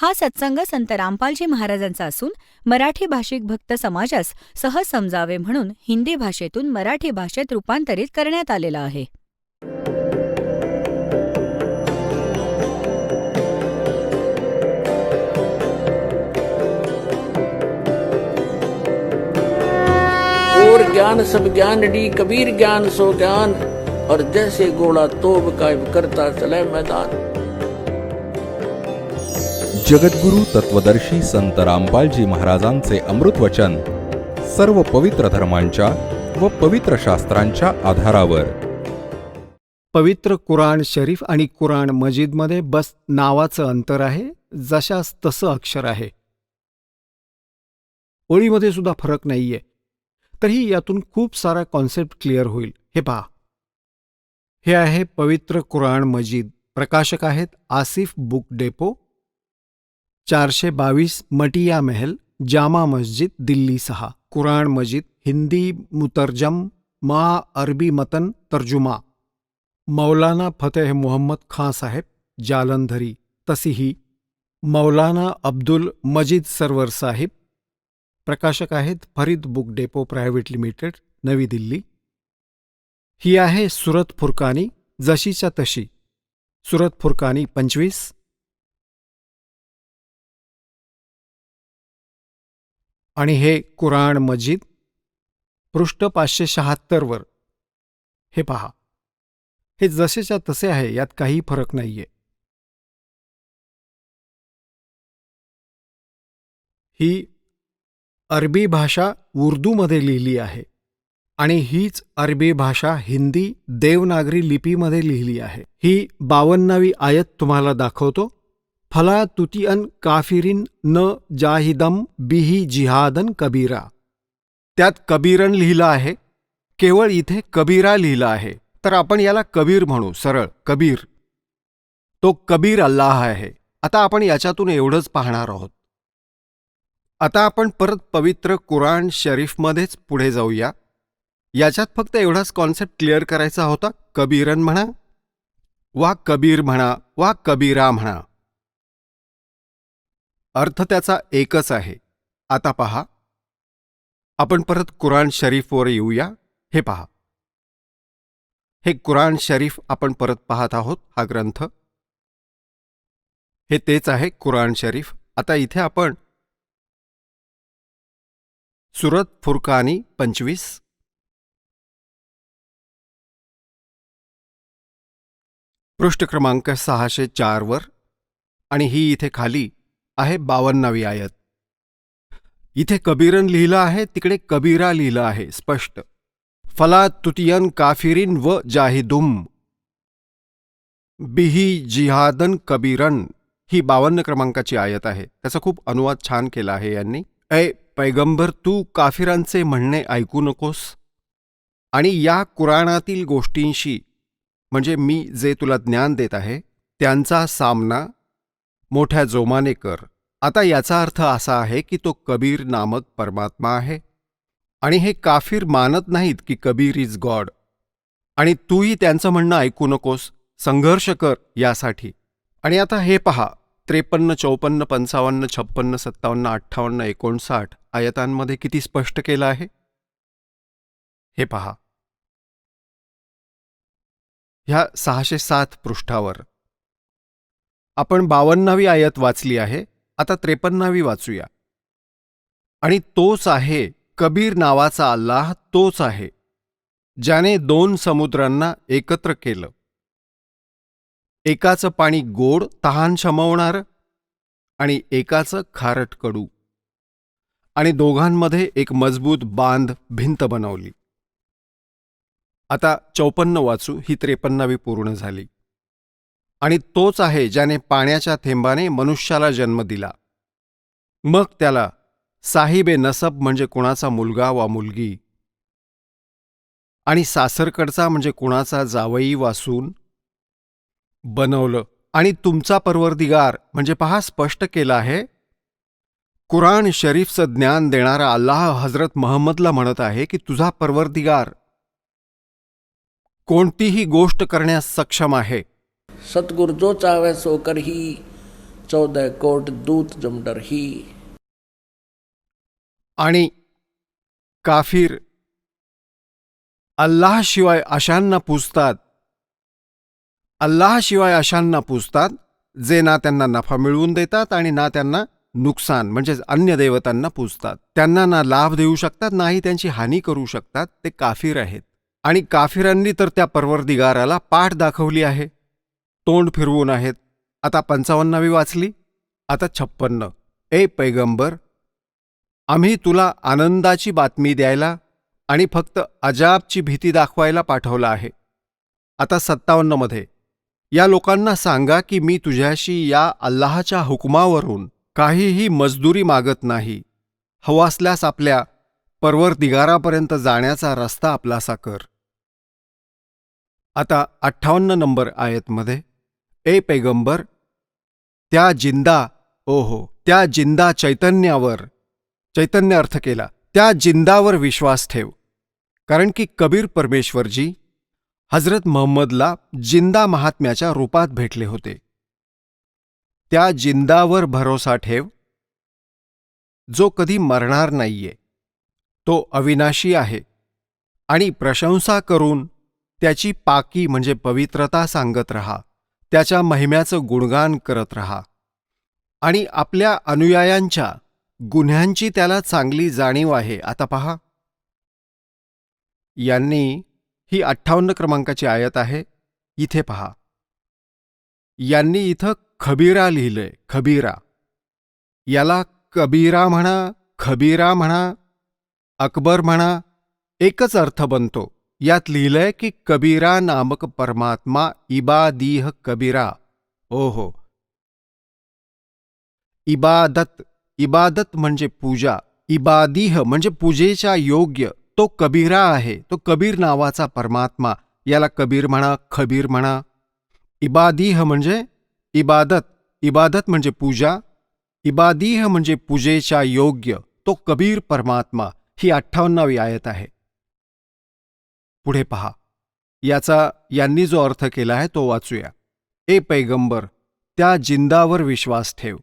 हा सत्संग संत रामपालजी महाराजांचा असून मराठी भाषिक भक्त समाजास सहज समजावे म्हणून हिंदी भाषेतून मराठी भाषेत रूपांतरित करण्यात आलेला आहे. और ज्ञान सब ज्ञानडी कबीर ज्ञान सो ज्ञान और जैसे घोड़ा तोब कायम करता चले मैदान. जगद्गुरु तत्वदर्शी संत रामपालजी महाराजांचे अमृत वचन सर्व पवित्र धर्मांच्या व पवित्र शास्त्रांच्या आधारावर. पवित्र कुराण शरीफ आणि कुराण मजीदमध्ये बस नावाचं अंतर आहे, जशास तसं अक्षर आहे. ओळीमध्ये सुद्धा फरक नाहीये. तरीही यातून खूप सारा कॉन्सेप्ट क्लिअर होईल. हे पहा, हे आहे पवित्र कुराण मजीद. प्रकाशक आहेत आसिफ बुक डेपो, 422 मटिया महल, जामा मस्जिद, दिल्ली 6. कुराण मजीद हिंदी मुतरजम मा अरबी मतन तर्जुमा मौलाना फतेह मोहम्मद खां साहेब, जालंधरी. तशीही मौलाना अब्दुल मजीद सरवर साहिब. प्रकाशक आहेत Farid book depot private limited, नवी दिल्ली. ही आहे सुरत फुरकानी, जशीच्या तशी. सुरत फुरकानी 25. आणि हे कुराण मजीद पृष्ठ 576 वर. हे पहा, हे जसेच्या तसे आहे, यात काही फरक नाहीये. ही अरबी भाषा उर्दूमध्ये लिहिली आहे आणि हीच अरबी भाषा हिंदी देवनागरी लिपीमध्ये लिहिली आहे. ही 52वी आयत तुम्हाला दाखवतो. फला तुतिअन काफिरीन न जाहिदम बिही जिहादन कबीरा. त्यात कबीरन लिहिलं आहे, केवळ इथे कबीरा लिहिलं आहे. तर आपण याला कबीर म्हणू, सरळ कबीर. तो कबीर अल्लाह आहे. आता आपण याच्यातून एवढंच पाहणार आहोत. आता आपण परत पवित्र कुराण शरीफमध्येच पुढे जाऊया. याच्यात फक्त एवढाच कॉन्सेप्ट क्लिअर करायचा होता. कबीरन म्हणा वा कबीर म्हणा वा कबीरा म्हणा, अर्थ त्याचा एकच आहे. आता पहा, आपण परत कुराण शरीफवर येऊया. हे पहा, हे कुराण शरीफ आपण परत पाहत आहोत. हा ग्रंथ हे तेच आहे कुराण शरीफ. आता इथे आपण सुरत फुरकानी 25, पृष्ठ क्रमांक 604 वर, आणि ही इथे खाली आहे 52वी आयत. इथे कबीरन लिहिलं आहे, तिकडे कबीरा लिहिलं आहे स्पष्ट. फला तुतियन काफिरीन व जाहिदुम बिही जिहादन कबीरन, ही 52 क्रमांकाची आयत आहे. त्याचा खूप अनुवाद छान केला आहे यांनी. ऐ पैगंबर, तू काफिरांचे म्हणणे ऐकू नकोस आणि या कुराणातील गोष्टींशी, म्हणजे मी जे तुला ज्ञान देत आहे त्यांचा सामना मोठ्या जोमाने कर. आता याचा अर्थ असा आहे की तो कबीर नामक परमात्मा आहे आणि हे काफिर मानत नाहीत की कबीर इज गॉड. आणि तूही त्यांचं म्हणणं ऐकू नकोस, संघर्ष कर यासाठी. आणि आता हे पहा, 53, 54, 55, 56, 57, 58, 59 आयतांमध्ये किती स्पष्ट केलं आहे. हे पहा, ह्या 607 पृष्ठावर आपण 52वी आयत वाचली आहे. आता 53वी वाचूया. आणि तोच आहे कबीर नावाचा अल्लाह, तोच आहे ज्याने 2 समुद्रांना एकत्र केलं. एकाचं पाणी गोड तहान शमवणारं आणि एकाचं खारट कडू, आणि दोघांमध्ये एक मजबूत बांध भिंत बनवली. आता 54 वाचू, ही 53वी पूर्ण झाली. आणि तोच आहे ज्याने पाण्याच्या थेंबाने मनुष्याला जन्म दिला, मग त्याला साहिबे नसब म्हणजे कुणाचा मुलगा वा मुलगी, आणि सासरकडचा म्हणजे कुणाचा जावई वा सून बनवलं. आणि तुमचा परवरदिगार म्हणजे पहा, स्पष्ट केलं आहे. कुराण शरीफचं ज्ञान देणारा अल्लाह हजरत महम्मदला म्हणत आहे की तुझा परवरदिगार कोणतीही गोष्ट करण्यास सक्षम आहे. सतगुर जो चावे सो करही, 14 कोट दूत जमडर ही. आणि काफिर अल्लाहशिवाय अशांना पूजतात, अल्लाहशिवाय अशांना पूजतात जे ना त्यांना नफा मिळवून देतात आणि ना त्यांना नुकसान म्हणजेच अन्य देवतांना पूजतात. त्यांना ना लाभ देऊ शकतात नाही त्यांची हानी करू शकतात. ते काफिर आहेत. आणि काफिरांनी तर त्या परवरदिगाराला पाठ दाखवली आहे, तोंड फिरवून आहेत. आता 55वी वाचली, आता 56. ए पैगंबर, आम्ही तुला आनंदाची बातमी द्यायला आणि फक्त अजाबची भीती दाखवायला पाठवलं आहे. आता 57मध्ये या लोकांना सांगा की मी तुझ्याशी या अल्लाहच्या हुकुमावरून काहीही मजदुरी मागत नाही. हवं असल्यास आपल्या परवरदिगारापर्यंत जाण्याचा रस्ता आपलासा कर. आता 58 नंबर आयतमध्ये, ए पैगंबर, त्या जिंदा चैतन्यावर, चैतन्य अर्थ केला, त्या जिंदावर विश्वास ठेव. कारण की कबीर परमेश्वरजी हजरत महम्मदला जिंदा महात्म्याच्या रूपात भेटले होते. त्या जिंदावर भरोसा ठेव जो कधी मरणार नाहीये. तो अविनाशी आहे आणि प्रशंसा करून त्याची पाकी म्हणजे पवित्रता सांगत रहा, त्याच्या महिम्याचं गुणगान करत रहा. आणि आपल्या अनुयायांच्या गुन्ह्यांची त्याला चांगली जाणीव आहे. आता पहा, यांनी ही 58 क्रमांकाची आयत आहे. इथे पहा, यांनी इथं खबीरा लिहिलंय. खबीरा, याला कबीरा म्हणा, खबीरा म्हणा, अकबर म्हणा, एकच अर्थ बनतो. यात लिहिलंय की कबीरा नामक परमात्मा इबादीह कबीरा. ओहो, इबादत म्हणजे पूजा, इबादीह म्हणजे पूजेच्या योग्य. तो कबीरा आहे, तो कबीर नावाचा परमात्मा. याला कबीर म्हणा, खबीर म्हणा. इबादीह म्हणजे इबादत म्हणजे पूजा, इबादीह म्हणजे पूजेच्या योग्य. तो कबीर परमात्मा. ही 58वी आयत आहे. पुढे पहा, याचा यांनी जो अर्थ केला आहे तो वाचूया. ए पैगंबर, त्या जिंदावर विश्वास ठेव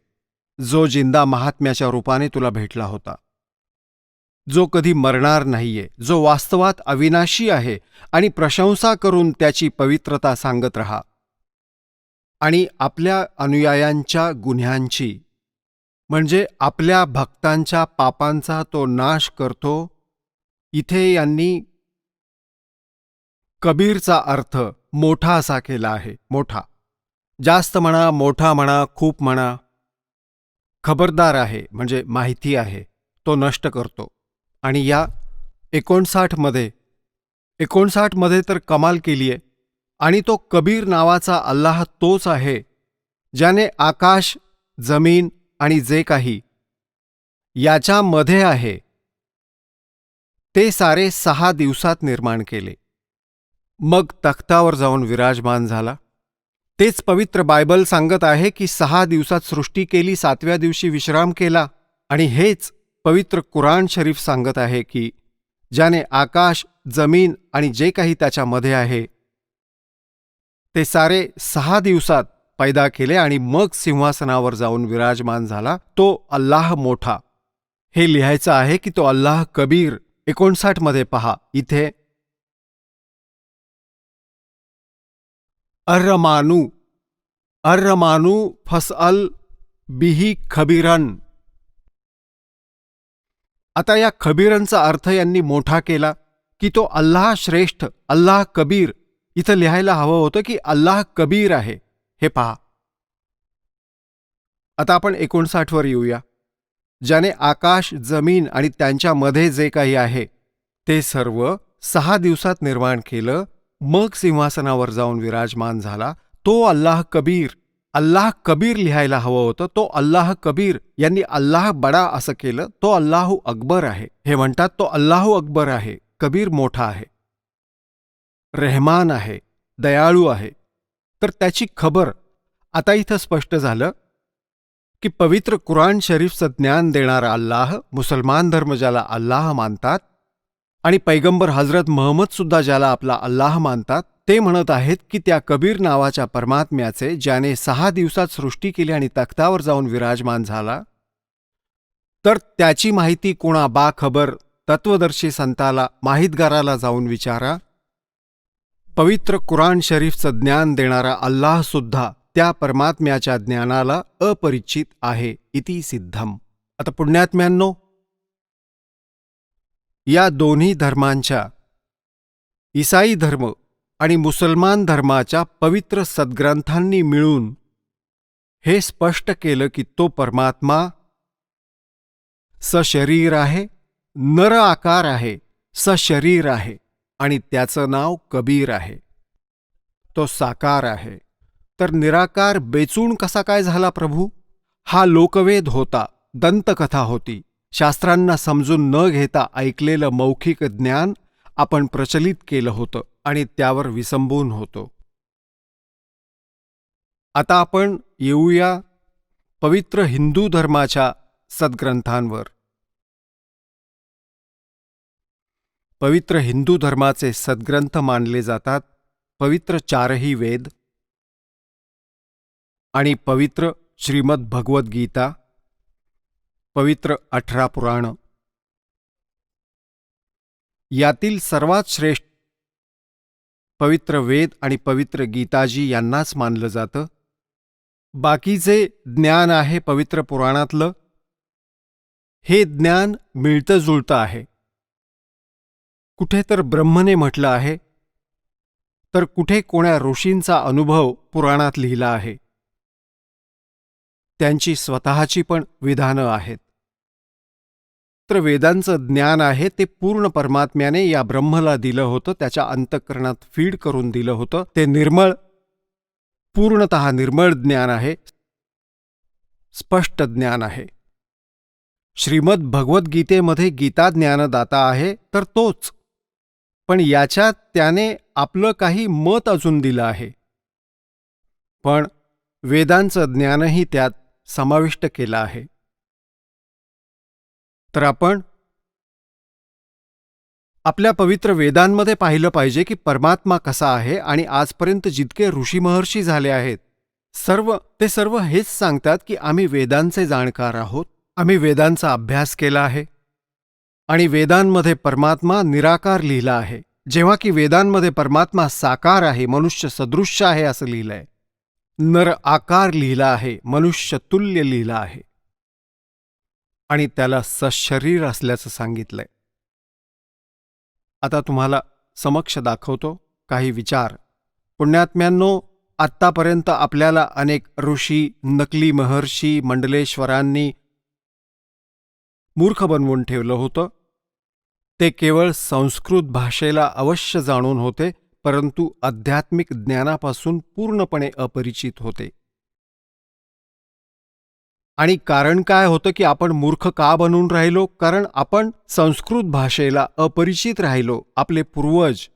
जो जिंदा महात्म्याच्या रूपाने तुला भेटला होता, जो कधी मरणार नाहीये, जो वास्तवात अविनाशी आहे. आणि प्रशंसा करून त्याची पवित्रता सांगत रहा. आणि आपल्या अनुयायांच्या गुन्ह्यांची म्हणजे आपल्या भक्तांच्या पापांचा तो नाश करतो. इथे यांनी कबीरचा अर्थ मोठा असा केला आहे. मोठा, जास्त म्हणा, मोठा म्हणा, खूप म्हणा. खबरदार आहे म्हणजे माहिती आहे, तो नष्ट करतो. आणि या 59मध्ये तर कमाल केली आहे. आणि तो कबीर नावाचा अल्लाह तोच आहे ज्याने आकाश, जमीन आणि जे काही याच्यामध्ये आहे ते सारे 6 दिवसात निर्माण केले, मग तख्तावर जाऊन विराजमान झाला. तेच पवित्र बायबल सांगत आहे की 6 दिवसात सृष्टी केली, 7व्या दिवशी विश्राम केला. आणि हेच पवित्र कुराण शरीफ सांगत आहे की ज्याने आकाश, जमीन आणि जे काही त्याच्यामध्ये आहे ते सारे 6 दिवसात पैदा केले आणि मग सिंहासनावर जाऊन विराजमान झाला. तो अल्लाह मोठा. हे लिहायचं आहे की तो अल्लाह कबीर. 59मध्ये पहा, इथे अर्रमानू फसअल बिही खबीरन. आता या खबीरनचा अर्थ यांनी मोठा केला की तो अल्लाह श्रेष्ठ, अल्लाह कबीर. इथं लिहायला हवं होतं की अल्लाह कबीर आहे. हे पहा. आता आपण 59वर येऊया. ज्याने आकाश, जमीन आणि त्यांच्यामध्ये जे काही आहे ते सर्व 6 दिवसात निर्माण केलं, मग सिंहासनावर जाऊन विराजमान झाला, तो अल्लाह कबीर. अल्लाह कबीर लिहायला हवं होतं. तो अल्लाह कबीर. यांनी अल्लाह बडा असं केलं. तो अल्लाहू अकबर आहे. हे म्हणतात तो अल्लाहू अकबर आहे. कबीर मोठा आहे, रेहमान आहे, दयाळू आहे. तर त्याची खबर आता इथं स्पष्ट झालं की पवित्र कुराण शरीफचं ज्ञान देणारा अल्लाह, मुसलमान धर्म ज्याला अल्लाह मानतात आणि पैगंबर हजरत महम्मद सुद्धा ज्याला आपला अल्लाह मानतात, ते म्हणत आहेत की त्या कबीर नावाच्या परमात्म्याचे, ज्याने 6 दिवसात सृष्टी केली आणि तख्तावर जाऊन विराजमान झाला, तर त्याची माहिती कोणा बाखबर तत्वदर्शी संताला, माहितगाराला जाऊन विचारा. पवित्र कुराण शरीफचं ज्ञान देणारा अल्लाहसुद्धा त्या परमात्म्याच्या ज्ञानाला अपरिचित आहे. इति सिद्धम. आता पुण्यात्म्यांनो, या दोन्ही धर्मांच्या, ईसाई धर्म आणि मुसलमान धर्माच्या पवित्र सद्ग्रंथांनी मिळून हे स्पष्ट केलं की तो परमात्मा सशरीर आहे, नर आकार आहे, सशरीर आहे आणि त्याचं नाव कबीर आहे. तो साकार आहे. तर निराकार बेचून कसा काय झाला प्रभू? हा लोकवेद होता, दंतकथा होती. शास्त्रांना समजून न घेता ऐकलेलं मौखिक ज्ञान आपण प्रचलित केलं होतं आणि त्यावर विसंबून होतो. आता आपण येऊया पवित्र हिंदू धर्माच्या सद्ग्रंथांवर. पवित्र हिंदू धर्माचे सद्ग्रंथ मानले जातात पवित्र 4ही वेद आणि पवित्र श्रीमद भगवद्गीता, पवित्र 18 पुराण. यातील सर्वात श्रेष्ठ पवित्र वेद आणि पवित्र गीताजी यांनाच मानलं जातं. बाकीचे ज्ञान आहे पवित्र पुराणातलं, हे ज्ञान मिळतं जुळतं आहे. कुठे तर ब्रह्मने म्हटलं आहे, तर कुठे कोण्या ऋषींचा अनुभव पुराणात लिहिला आहे. त्यांची स्वतःची पण विधानं आहेत. तर वेदांचं ज्ञान आहे ते पूर्ण परमात्म्याने या ब्रह्मला दिलं होतं, त्याच्या अंतःकरणात फीड करून दिलं होतं. ते निर्मळ, पूर्णतः निर्मळ ज्ञान आहे, स्पष्ट ज्ञान आहे. श्रीमद भगवद्गीतेमध्ये गीता ज्ञानदाता आहे तर तोच, पण याच्यात त्याने आपलं काही मत अजून दिलं आहे. पण वेदांचं ज्ञानही त्यात समाविष्ट केलं आहे. तर आपण आपल्या पवित्र वेदांमध्ये पाहिलं पाहिजे की परमात्मा कसा आहे. आणि आजपर्यंत जितके ऋषी महर्षी झाले आहेत ते सर्व हेच सांगतात की आम्ही वेदांचे जाणकार आहोत, आम्ही वेदांचा अभ्यास केला आहे आणि वेदांमध्ये परमात्मा निराकार लिहिला आहे, जेव्हा की वेदांमध्ये परमात्मा साकार आहे, मनुष्य सदृश्य आहे असं लिहिलंय. नर आकार लिहिला आहे, मनुष्य तुल्य लिहिला आहे आणि त्याला सशरीर असल्याचं सांगितलंय. आता तुम्हाला समक्ष दाखवतो काही विचार. पुण्यात्म्यांनो, आत्तापर्यंत आपल्याला अनेक ऋषी, नकली महर्षी, मंडलेश्वरांनी मूर्ख बनवून ठेवलं होतं. ते केवळ संस्कृत भाषेला अवश्य जाणून होते, परंतु आध्यात्मिक ज्ञानापासून पूर्णपणे अपरिचित होते. आणि कारण काय होतं की आपण मूर्ख का बनून राहिलो? कारण आपण संस्कृत भाषेला अपरिचित राहिलो. आपले पूर्वज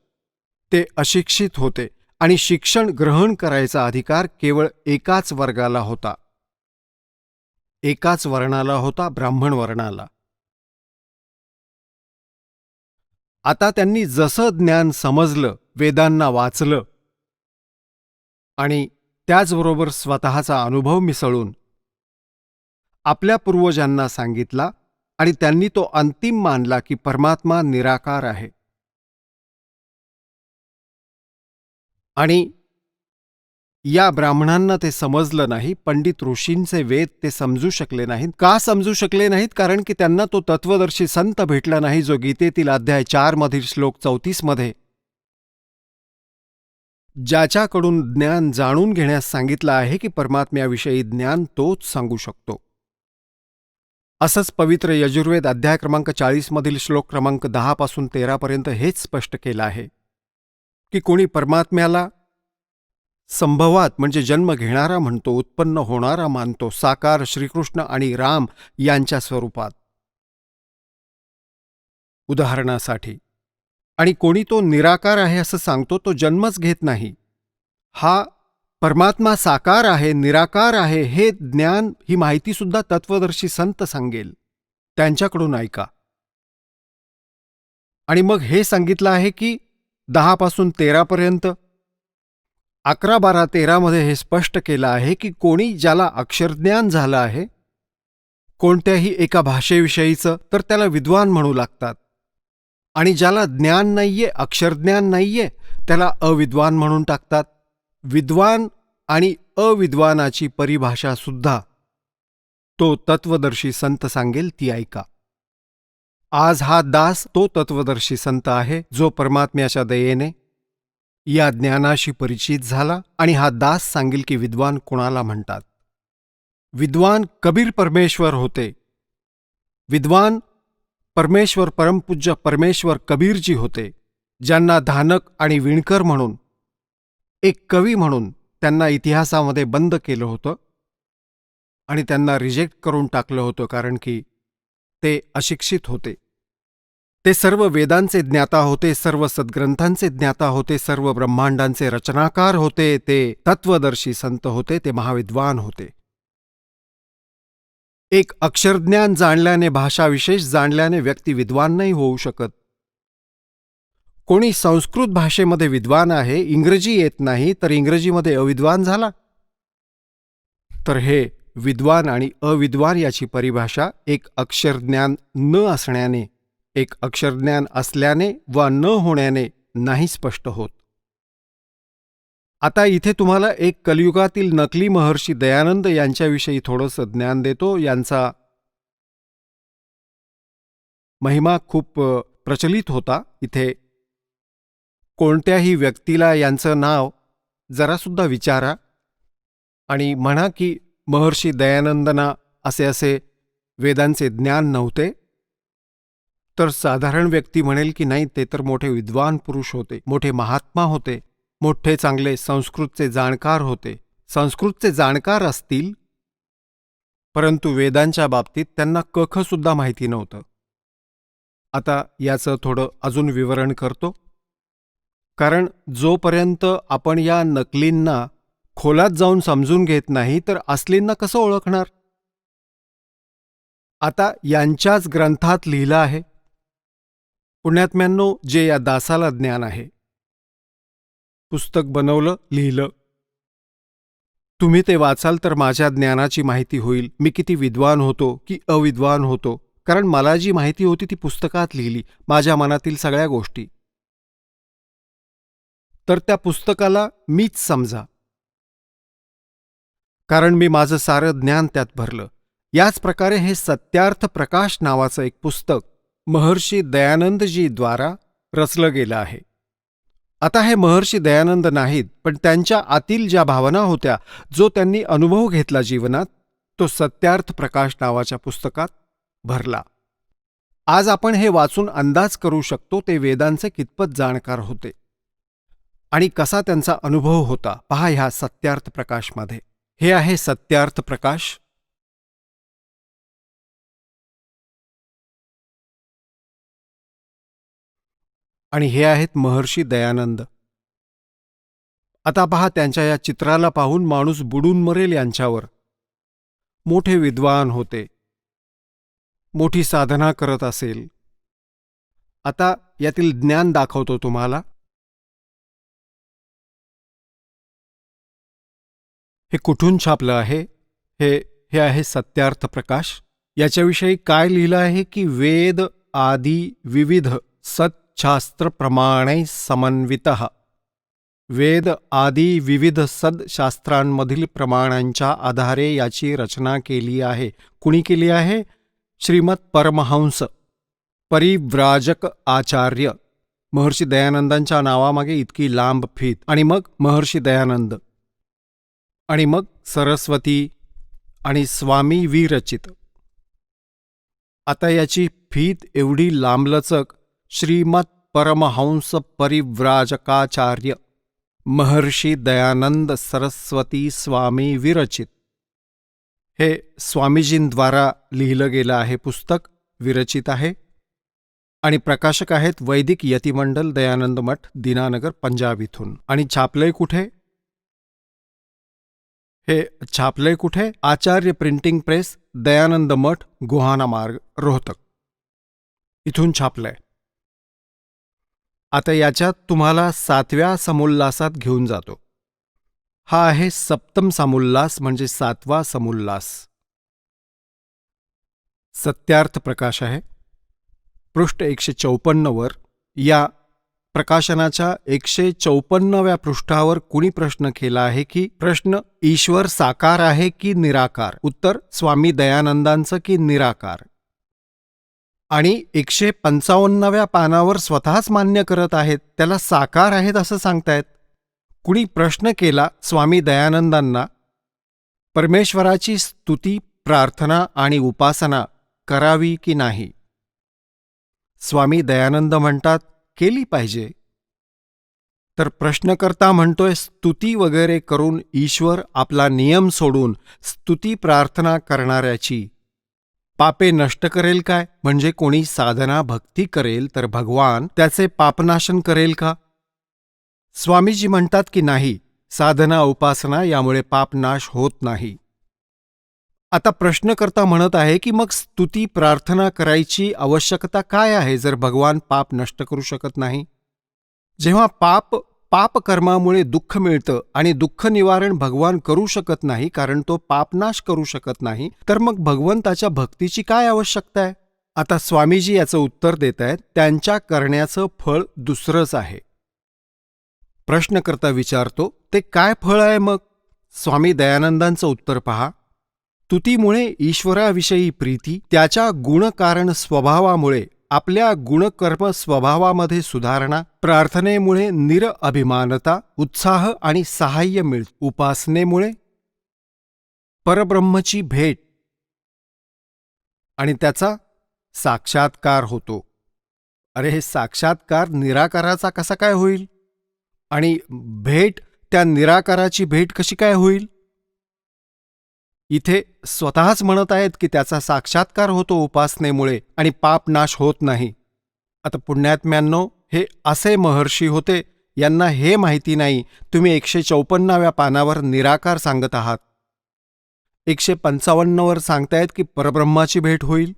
ते अशिक्षित होते आणि शिक्षण ग्रहण करायचा अधिकार केवळ एकाच वर्गाला होता, एकाच वर्णाला होता, ब्राह्मण वर्णाला. आता त्यांनी जसं ज्ञान समजलं, वेदांना वाचलं आणि त्याचबरोबर स्वतःचा अनुभव मिसळून आपल्या पूर्वजांना सांगितला आणि त्यांनी तो अंतिम मानला की परमात्मा निराकार आहे. आणि या ब्राह्मणांना ते समजलं नाही. पंडित ऋषींचे वेद ते समजू शकले नाहीत. का समजू शकले नाहीत? कारण की त्यांना तो तत्वदर्शी संत भेटला नाही, जो गीतेतील अध्याय 4 मधील श्लोक 34 मध्ये ज्याच्याकडून ज्ञान जाणून घेण्यास सांगितलं आहे की परमात्म्याविषयी ज्ञान तोच सांगू शकतो. असंच पवित्र यजुर्वेद अध्याय क्रमांक 40 मधील श्लोक क्रमांक 10 पासून 13 पर्यंत हेच स्पष्ट केलं आहे की कोणी परमात्म्याला संभवात म्हणजे जन्म घेणारा म्हणतो, उत्पन्न होणारा मानतो, साकार श्रीकृष्ण आणि राम यांच्या स्वरूपात उदाहरणासाठी. आणि कोणी तो निराकार आहे असं सांगतो, तो जन्मच घेत नाही. हा परमात्मा साकार आहे, निराकार आहे, हे ज्ञान, ही माहितीसुद्धा तत्वदर्शी संत सांगेल, त्यांच्याकडून ऐका. आणि मग हे सांगितलं आहे की 10 पासून 13 पर्यंत 11, 12, 13 मध्ये हे स्पष्ट केलं आहे की कोणी ज्याला अक्षरज्ञान झालं आहे कोणत्याही एका भाषेविषयीचं तर त्याला विद्वान म्हणू लागतात, आणि ज्याला ज्ञान नाहीये, अक्षरज्ञान नाहीये, त्याला अविद्वान म्हणून टाकतात. विद्वान आणि अविद्वानाची परिभाषा सुद्धा तो तत्वदर्शी संत सांगेल ती ऐका. आज हा दास तो तत्वदर्शी संत आहे जो परमात्म्याच्या दयेने या ज्ञानाशी परिचित झाला, आणि हा दास सांगेल की विद्वान कोणाला म्हणतात. विद्वान कबीर परमेश्वर होते. विद्वान परमेश्वर परमपूज्य परमेश्वर कबीरजी होते, ज्यांना धानक आणि विणकर म्हणून, एक कवी म्हणून त्यांना इतिहासामध्ये बंद केलं होतं आणि त्यांना रिजेक्ट करून टाकलं होतं, कारण की ते अशिक्षित होते. ते सर्व वेदांचे ज्ञाता होते, सर्व सद्ग्रंथांचे ज्ञाता होते, सर्व ब्रह्मांडांचे रचनाकार होते, ते तत्वदर्शी संत होते, ते महाविद्वान होते. एक अक्षरज्ञान जाणल्याने, भाषाविशेष जाणल्याने व्यक्ती विद्वान नाही होऊ शकत. कोणी संस्कृत भाषेमध्ये विद्वान आहे, इंग्रजी येत नाही, तर इंग्रजीमध्ये अविद्वान झाला. तर हे विद्वान आणि अविद्वान याची परिभाषा एक अक्षरज्ञान न असण्याने, एक अक्षरज्ञान असल्याने वा न होण्याने नाही स्पष्ट होत. आता इथे तुम्हाला एक कलियुगातील नकली महर्षी दयानंद यांच्याविषयी थोडंसं ज्ञान देतो. यांचा महिमा खूप प्रचलित होता. इथे कोणत्याही व्यक्तीला यांचं नाव जरासुद्धा विचारा आणि म्हणा की महर्षी दयानंदना असे असे वेदांचे ज्ञान नव्हते, तर साधारण व्यक्ती म्हणेल की नाही, ते तर मोठे विद्वान पुरुष होते, मोठे महात्मा होते, मोठे चांगले संस्कृतचे जाणकार होते. संस्कृतचे जाणकार असतील, परंतु वेदांच्या बाबतीत त्यांना कखसुद्धा माहिती नव्हतं. आता याचं थोडं अजून विवरण करतो, कारण जोपर्यंत आपण या नकलींना खोलात जाऊन समजून घेत नाही तर असलींना कसं ओळखणार. आता यांच्याच ग्रंथात लिहिलं आहे, पुण्यात्म्यांनो, जे या दासाला ज्ञान आहे, पुस्तक बनवलं, लिहिलं, तुम्ही ते वाचाल तर माझ्या ज्ञानाची माहिती होईल, मी किती विद्वान होतो की अविद्वान होतो, कारण मला जी माहिती होती ती पुस्तकात लिहिली, माझ्या मनातील सगळ्या गोष्टी. तर त्या पुस्तकाला मीच समजा, कारण मी माझं सारं ज्ञान त्यात भरलं. याच प्रकारे हे सत्यार्थ प्रकाश नावाचं एक पुस्तक महर्षी दयानंदजीद्वारा रचलं गेलं आहे. आता हे महर्षी दयानंद नाहीत, पण त्यांच्या आतील ज्या भावना होत्या, जो त्यांनी अनुभव घेतला जीवनात, तो सत्यार्थ प्रकाश नावाच्या पुस्तकात भरला. आज आपण हे वाचून अंदाज करू शकतो ते वेदांचे कितपत जाणकार होते आणि कसा त्यांचा अनुभव होता. पहा ह्या सत्यार्थ प्रकाशमध्ये. हे आहे सत्यार्थ प्रकाश. आणि हे आहेत महर्षी दयानंद. आता पहा, त्यांच्या या चित्राला पाहून माणूस बुडून मरेल यांच्यावर. मोठे विद्वान होते, मोठी साधना करत असेल. आता यातील ज्ञान दाखवतो तुम्हाला. हे कुठून छापलं आहे? हे आहे सत्यार्थ प्रकाश. याच्याविषयी काय लिहिलं आहे की वेद आदी विविध सत्शास्त्र प्रमाणे समन्वितः. वेद आदी विविध सदशास्त्रांमधील प्रमाणांच्या आधारे याची रचना केली आहे. कुणी केली आहे? श्रीमद परमहंस परिव्राजक आचार्य. महर्षी दयानंदांच्या नावामागे इतकी लांब फीत, आणि मग महर्षी दयानंद, आणि मग सरस्वती आणि स्वामी विरचित. आता याची फीत एवढी लांबलचक. श्रीमद परमहंस परिव्राजकाचार्य महर्षी दयानंद सरस्वती स्वामी विरचित. हे स्वामीजींद्वारा लिहिलं गेलं आहे पुस्तक, विरचित आहे. आणि प्रकाशक आहेत वैदिक यतिमंडल दयानंद मठ, दीनानगर, पंजाब इथून. आणि छापलंय कुठे? हे छापलंय कुठे? आचार्य प्रिंटिंग प्रेस, दयानंद मठ, गुहाना मार्ग, रोहतक इथून छापलंय. आता याच्यात तुम्हाला 7व्या समुल्लासात घेऊन जातो. हा आहे सप्तम समुल्लास म्हणजे 7वा समुल्लास. सत्यार्थ प्रकाश आहे. पृष्ठ 154 वर या प्रकाशनाच्या 154व्या पृष्ठावर कुणी प्रश्न केला आहे की प्रश्न ईश्वर साकार आहे की निराकार? उत्तर स्वामी दयानंदांचं की निराकार. आणि 155व्या पानावर स्वतःच मान्य करत आहेत, त्याला साकार आहेत असं सांगतायत. कुणी प्रश्न केला स्वामी दयानंदांना, परमेश्वराची स्तुती, प्रार्थना आणि उपासना करावी की नाही? स्वामी दयानंद म्हणतात केली पाहिजे. तर प्रश्नकर्ता म्हणतोय स्तुती वगैरे करून ईश्वर आपला नियम सोडून स्तुती प्रार्थना करणाऱ्याची पापे नष्ट करेल काय? म्हणजे कोणी साधना भक्ती करेल तर भगवान त्याचे पापनाशन करेल का? स्वामीजी म्हणतात की नाही, साधना उपासना यामुळे पापनाश होत नाही. आता प्रश्नकर्ता म्हणत आहे की मग स्तुती प्रार्थना करायची आवश्यकता काय आहे जर भगवान पाप नष्ट करू शकत नाही? जेव्हा पापकर्मामुळे दुःख मिळतं आणि दुःख निवारण भगवान करू शकत नाही कारण तो पापनाश करू शकत नाही, तर मग भगवंताच्या भक्तीची काय आवश्यकता आहे? आता स्वामीजी याचं उत्तर देत आहेत, त्यांच्या करण्याचं फळ दुसरंच आहे. प्रश्नकर्ता विचारतो ते काय फळ आहे मग? स्वामी दयानंदांचं उत्तर पहा. स्तुतीमुळे ईश्वराविषयी प्रीती, त्याच्या गुणकारण स्वभावामुळे आपल्या गुणकर्म स्वभावामध्ये सुधारणा, प्रार्थनेमुळे निरअभिमानता, उत्साह आणि सहाय्य मिळतं, उपासनेमुळे परब्रह्मची भेट आणि त्याचा साक्षात्कार होतो. अरे हे साक्षात्कार निराकाराचा कसा काय होईल? आणि भेट त्या निराकाराची भेट कशी काय होईल? इथे स्वतःच म्हणत आहेत की त्याचा साक्षात्कार होतो उपासनेमुळे आणि पाप नाश होत नाही. आता पुण्यात्म्यांनो, हे असे महर्षी होते, यांना हे माहिती नाही तुम्ही 154व्या पानावर निराकार सांगत आहात, 155 वर सांगतायत की परब्रह्माची भेट होईल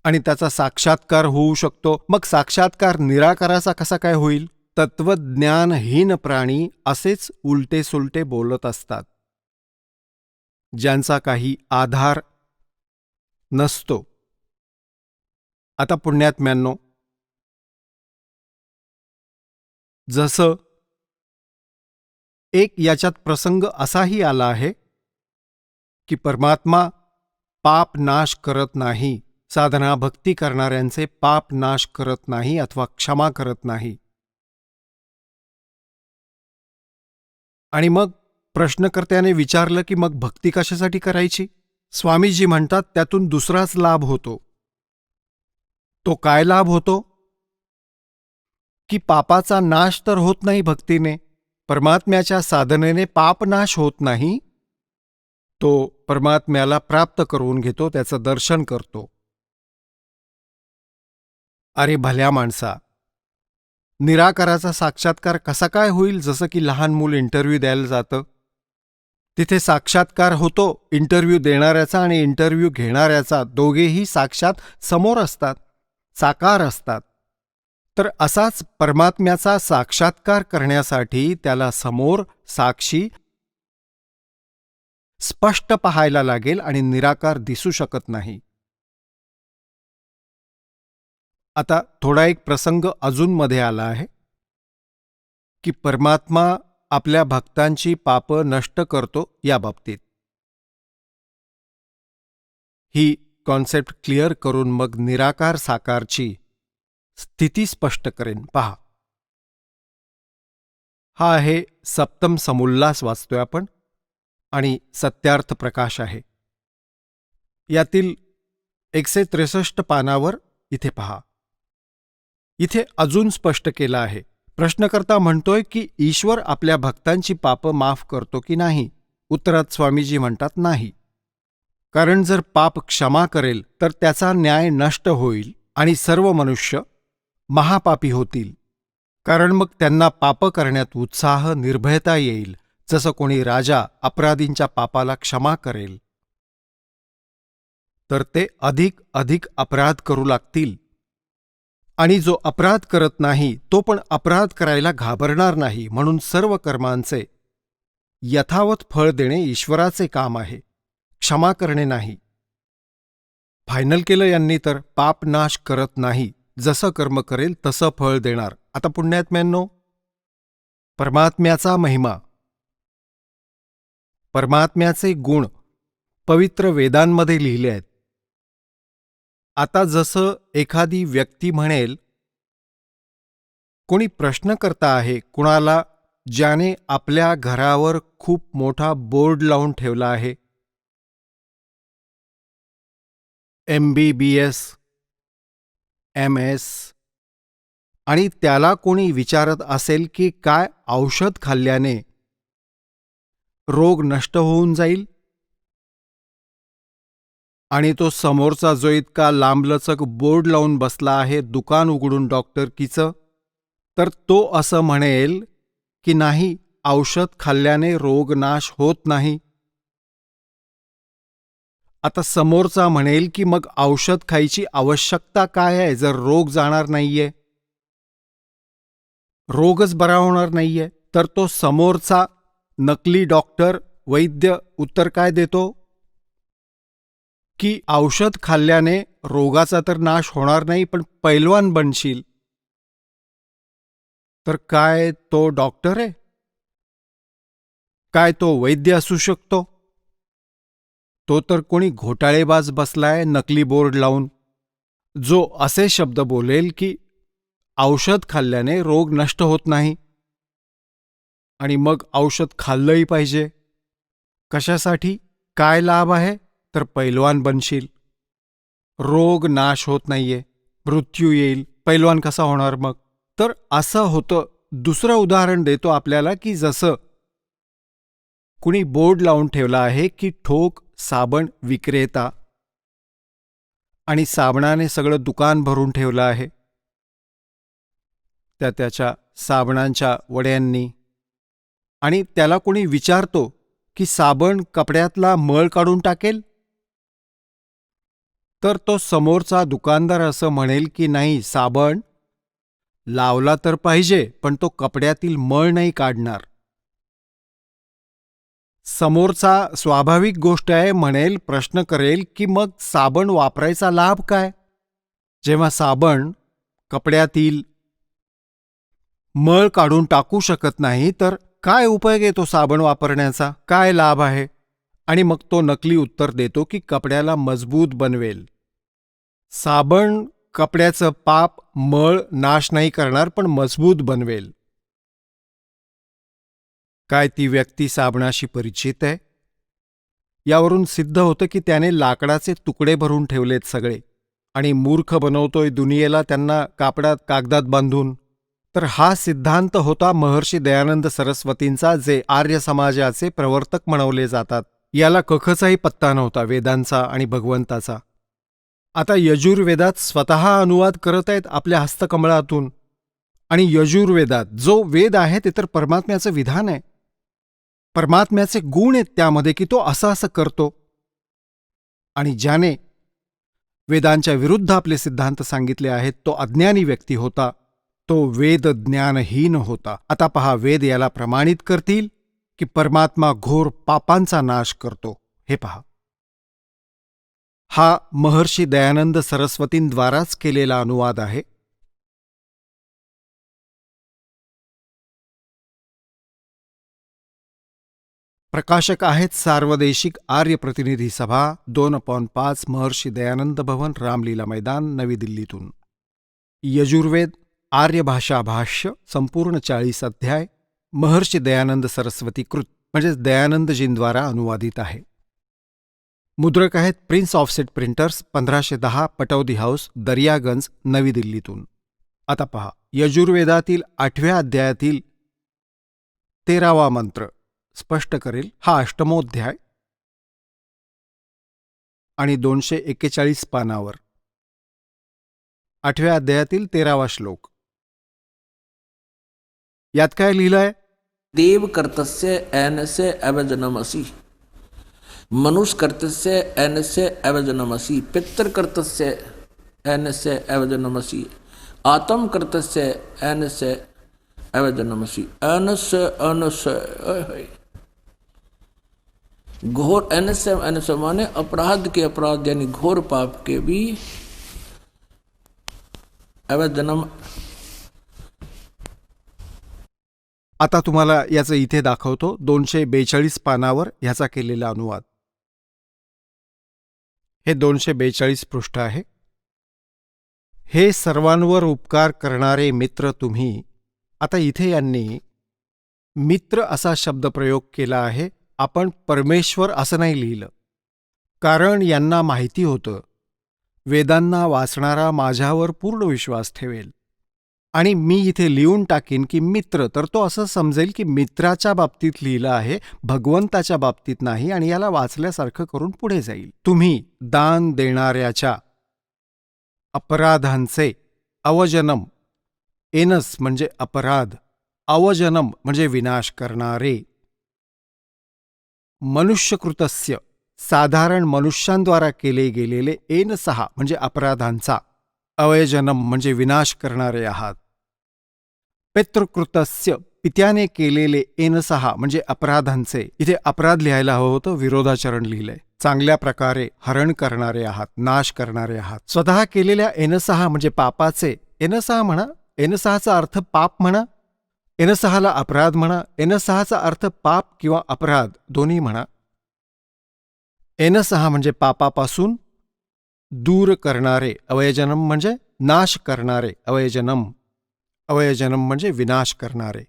आणि त्याचा साक्षात्कार होऊ शकतो. मग साक्षात्कार निराकाराचा कसा काय होईल? तत्वज्ञानहीन प्राणी असेच उलटे सुलटे बोलत असतात, ज्यांचा काही आधार नसतो. आता पुण्यात्म्यांनो, जसं एक याच्यात प्रसंग असाही आला आहे की परमात्मा पाप नाश करत नाही, साधना भक्ती करणाऱ्यांचे पाप नाश करत नाही अथवा क्षमा करत नाही. आणि मग प्रश्नकर्त्याने विचारलं की मग भक्ती कशासाठी करायची? स्वामीजी म्हणतात त्यातून दुसराच लाभ होतो. तो काय लाभ होतो? की पापाचा नाश तर होत नाही भक्तीने, परमात्म्याच्या साधनेने पाप नाश होत नाही, तो परमात्म्याला प्राप्त करून घेतो, त्याचं दर्शन करतो. अरे भल्या माणसा, निराकाराचा साक्षात्कार कसा काय होईल? जसं की लहान मूल इंटरव्ह्यू द्यायला जातं, तिथे साक्षात्कार होतो इंटरव्ह्यू देणाऱ्याचा आणि इंटरव्ह्यू घेणाऱ्याचा, दोघेही साक्षात समोर असतात, साकार असतात. तर असाच परमात्म्याचा साक्षात्कार करण्यासाठी त्याला समोर साक्षी स्पष्ट पाहायला लागेल आणि निराकार दिसू शकत नाही. आता थोडा एक प्रसंग अजून मध्ये आला आहे की परमात्मा आपल्या भक्तांची पापं नष्ट करतो या बाबतीत. ही कॉन्सेप्ट क्लिअर करून मग निराकार साकारची स्थिती स्पष्ट करेन. पहा, हा आहे सप्तम समुल्लास वाचतोय आपण आणि सत्यार्थ प्रकाश आहे. यातील 163 पानावर इथे पहा. इथे अजून स्पष्ट केलं आहे. प्रश्नकर्ता म्हणतोय की ईश्वर आपल्या भक्तांची पापं माफ करतो की नाही? उत्तरात स्वामीजी म्हणतात नाही, कारण जर पाप क्षमा करेल तर त्याचा न्याय नष्ट होईल आणि सर्व मनुष्य महापापी होतील, कारण मग त्यांना पाप करण्यात उत्साह निर्भयता येईल. जसं कोणी राजा अपराधींच्या पापाला क्षमा करेल तर ते अधिक अधिक अपराध करू लागतील, आणि जो अपराध करत नाही तो पण अपराध करायला घाबरणार नाही. म्हणून सर्व कर्मांचे यथावत फळ देणे ईश्वराचे काम आहे, क्षमा करणे नाही. फायनल केलं यांनी तर पाप नाश करत नाही, जसं कर्म करेल तसं फळ देणार. आता पुण्यात्म्यांनो, परमात्म्याचा महिमा, परमात्म्याचे गुण पवित्र वेदांमध्ये लिहिले आहेत. आता जसं एखादी व्यक्ती म्हणेल, कोणी प्रश्न करता आहे कुणाला ज्याने आपल्या घरावर खूप मोठा बोर्ड लावून ठेवला आहे, MBBS, MS, आणि त्याला कोणी विचारत असेल की काय औषध खाल्ल्याने रोग नष्ट होऊन जाईल, आणि तो समोरचा जो इतका लांबलचक बोर्ड लावून बसला आहे दुकान उघडून डॉक्टरकीचं, तर तो असं म्हणेल की नाही, औषध खाल्ल्याने रोग नाश होत नाही. आता समोरचा म्हणेल की मग औषध खायची आवश्यकता काय आहे जर रोग जाणार नाहीये, रोगच बरा होणार नाहीये. तर तो समोरचा नकली डॉक्टर वैद्य उत्तर काय देतो की औषध खाल्ल्याने रोगाचा तर नाश होणार नाही, पण पैलवान बनशील. तर काय तो डॉक्टर आहे? काय तो वैद्य असू शकतो? तो तर कोणी घोटाळेबाज बसलाय नकली बोर्ड लावून, जो असे शब्द बोलेल की औषध खाल्ल्याने रोग नष्ट होत नाही, आणि मग औषध खाल्लंही पाहिजे. कशासाठी? काय लाभ आहे? तर पैलवान बनशील. रोग नाश होत नाहीये, मृत्यू येईल, पैलवान कसा होणार मग? तर असं होतं. दुसरं उदाहरण देतो आपल्याला की जसं कुणी बोर्ड लावून ठेवला आहे की ठोक साबण विक्रेता, आणि साबणाने सगळं दुकान भरून ठेवलं आहे त्याच्या साबणांच्या वड्यांनी, आणि त्याला कोणी विचारतो की साबण कपड्यातला मळ काढून टाकेल, तर तो समोरचा दुकानदार असं म्हणेल की नाही, साबण लावला तर पाहिजे पण तो कपड्यातील मळ नाही काढणार. समोरचा स्वाभाविक गोष्ट आहे म्हणेल, प्रश्न करेल की मग साबण वापरायचा लाभ काय? जेव्हा साबण कपड्यातील मळ काढून टाकू शकत नाही तर काय उपयोग आहे तो साबण वापरण्याचा? काय लाभ आहे? आणि मग तो नकली उत्तर देतो की कपड्याला मजबूत बनवेल. साबण कपड्याचं पाप मळ नाश नाही करणार, पण मजबूत बनवेल. काय ती व्यक्ती साबणाशी परिचित आहे? यावरून सिद्ध होतं की त्याने लाकडाचे तुकडे भरून ठेवलेत सगळे, आणि मूर्ख बनवतोय दुनियेला त्यांना कागदात बांधून. तर हा सिद्धांत होता महर्षी दयानंद सरस्वतींचा, जे आर्य समाजाचे प्रवर्तक म्हणवले जातात. याला कखचाही पत्ता नव्हता वेदांचा आणि भगवंताचा. आता यजुर्वेदात स्वतः अनुवाद करत आहेत आपल्या हस्तकमळातून, आणि यजुर्वेदात जो वेद आहे ते तर परमात्म्याचं विधान आहे, परमात्म्याचे गुण आहेत त्यामध्ये की तो असं करतो. आणि ज्याने वेदांच्या विरुद्ध आपले सिद्धांत सांगितले आहेत तो अज्ञानी व्यक्ती होता, तो वेद ज्ञानहीन होता. आता पहा, वेद याला प्रमाणित करतील की परमात्मा घोर पापांचा नाश करतो. हे पहा, हा महर्षी दयानंद सरस्वतींद्वाराच केलेला अनुवाद आहे. प्रकाशक आहेत सार्वदेशिक आर्य प्रतिनिधी सभा 2/5 महर्षी दयानंद भवन, रामलीला मैदान, नवी दिल्लीतून. यजुर्वेद आर्य भाषा भाष्य संपूर्ण 40 अध्याय महर्षी दयानंद सरस्वती कृत म्हणजेच दयानंदजींद्वारा अनुवादित आहे. मुद्रक आहेत Prince Offset Printers, 1510 Pataudi House, Daryaganj, नवी दिल्लीतून. आता पहा, यजुर्वेदातील 8व्या अध्यायातील 13वा मंत्र स्पष्ट करेल. हा 8मोध्याय आणि 241 पानावर 8व्या अध्यायातील 13वा श्लोक. यात काय लिहिलंय? देव कर्तस्य एनस्य अवजनमसि, मनुष्य कर्तस्य एनस्य अवजनमसि, पितृ कर्तस्य एनस्य अवजनमसि, आत्म कर्तस्य एनस्य अवजनमसि. अनस्य घोर अनस्य माने अपराध के अपराध यानी घोर पाप के भी अवैध जन्म। आता तुम्हाला याचं इथे दाखवतो 242 पानावर ह्याचा केलेला अनुवाद. हे 242 पृष्ठ आहे. हे सर्वांवर उपकार करणारे मित्र तुम्ही. आता इथे यांनी मित्र असा शब्दप्रयोग केला आहे. आपण परमेश्वर असं नाही लिहिलं, कारण यांना माहिती होतं वेदांना वाचणारा माझ्यावर पूर्ण विश्वास ठेवेल आणि मी इथे लिहून टाकीन की मित्र, तर तो असं समजेल की मित्राच्या बाबतीत लिहिलं आहे, भगवंताच्या बाबतीत नाही, आणि याला वाचल्यासारखं करून पुढे जाईल. तुम्ही दान देणाऱ्याच्या अपराधांचे अवजनम, एनस म्हणजे अपराध, अवजनम म्हणजे विनाश करणारे, मनुष्यकृतस्य साधारण मनुष्यांद्वारा केले गेलेले, एनसहा म्हणजे अपराधांचा, अवयजनम म्हणजे विनाश करणारे आहात. पितृकृतस्य पित्याने केलेले, एनसहा म्हणजे अपराधांचे, इथे अपराध लिहायला हवं होतं, विरोधाचरण लिहिलंय. चांगल्या प्रकारे हरण करणारे आहात, नाश करणारे आहात. स्वतः केलेल्या एनसहा म्हणजे पापाचे, एनसहा म्हणा, एनसहाचा अर्थ पाप म्हणा, एनसहाला अपराध म्हणा, एनसहाचा अर्थ पाप किंवा अपराध दोन्ही म्हणा. एनसहा म्हणजे पापापासून दूर करणारे, अवयजनम म्हणजे नाश करणारे, अवयजनम, अवयजनम म्हणजे विनाश करणारे.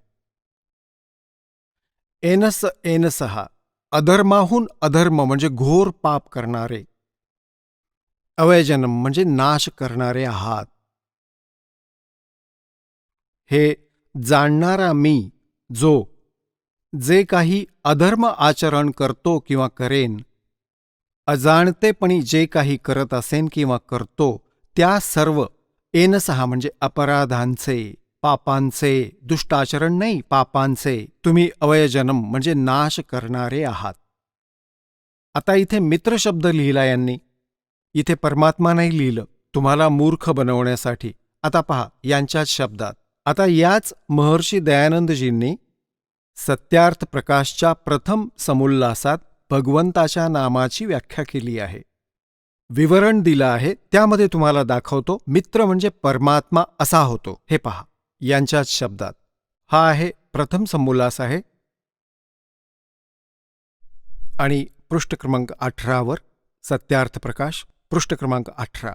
एनस एनसहा अधर्माहून अधर्म म्हणजे घोर पाप करणारे, अवयजनम म्हणजे नाश करणारे आहात. हे जाणणारा मी, जो जे काही अधर्म आचरण करतो किंवा करेन, अजाणतेपणी जे काही करत असेन किंवा करतो, त्या सर्व एनसहा म्हणजे अपराधांचे, पापांचे, दुष्टाचरण नाही, पापांचे तुम्ही अवयजनम म्हणजे नाश करणारे आहात. आता इथे मित्र शब्द लिहिला यांनी, इथे परमात्मा नाही लिहिलं, तुम्हाला मूर्ख बनवण्यासाठी. आता पहा यांच्याच शब्दात. आता याच महर्षी दयानंदजींनी सत्यार्थ प्रकाशच्या प्रथम समुल्लासात भगवंताच्या नामाची व्याख्या केली आहे, विवरण दिलं आहे. त्यामध्ये तुम्हाला दाखवतो मित्र म्हणजे परमात्मा असा होतो. हे पहा यांच्याच शब्दात. हा आहे प्रथम समुल्लास आहे आणि पृष्ठ क्रमांक 18 सत्यार्थ प्रकाश, पृष्ठ क्रमांक 18.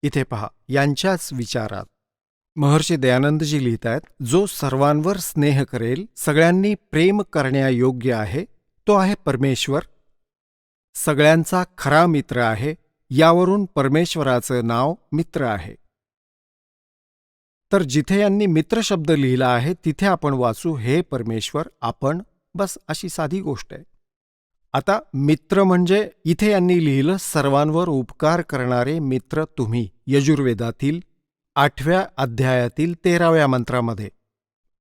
इथे पहा यांच्याच विचारात महर्षी दयानंदजी लिहित आहेत, जो सर्वांवर स्नेह करेल, सगळ्यांनी प्रेम करण्यायोग्य आहे, तो आहे परमेश्वर. सगळ्यांचा खरा मित्र आहे. यावरून परमेश्वराचं नाव मित्र आहे. तर जिथे यांनी मित्र शब्द लिहिला आहे तिथे आपण वाचू हे परमेश्वर, आपण, बस अशी साधी गोष्ट आहे. आता मित्र म्हणजे इथे यांनी लिहिलं सर्वांवर उपकार करणारे मित्र तुम्ही. यजुर्वेदातील 8व्या अध्यायातील 13व्या मंत्रामध्ये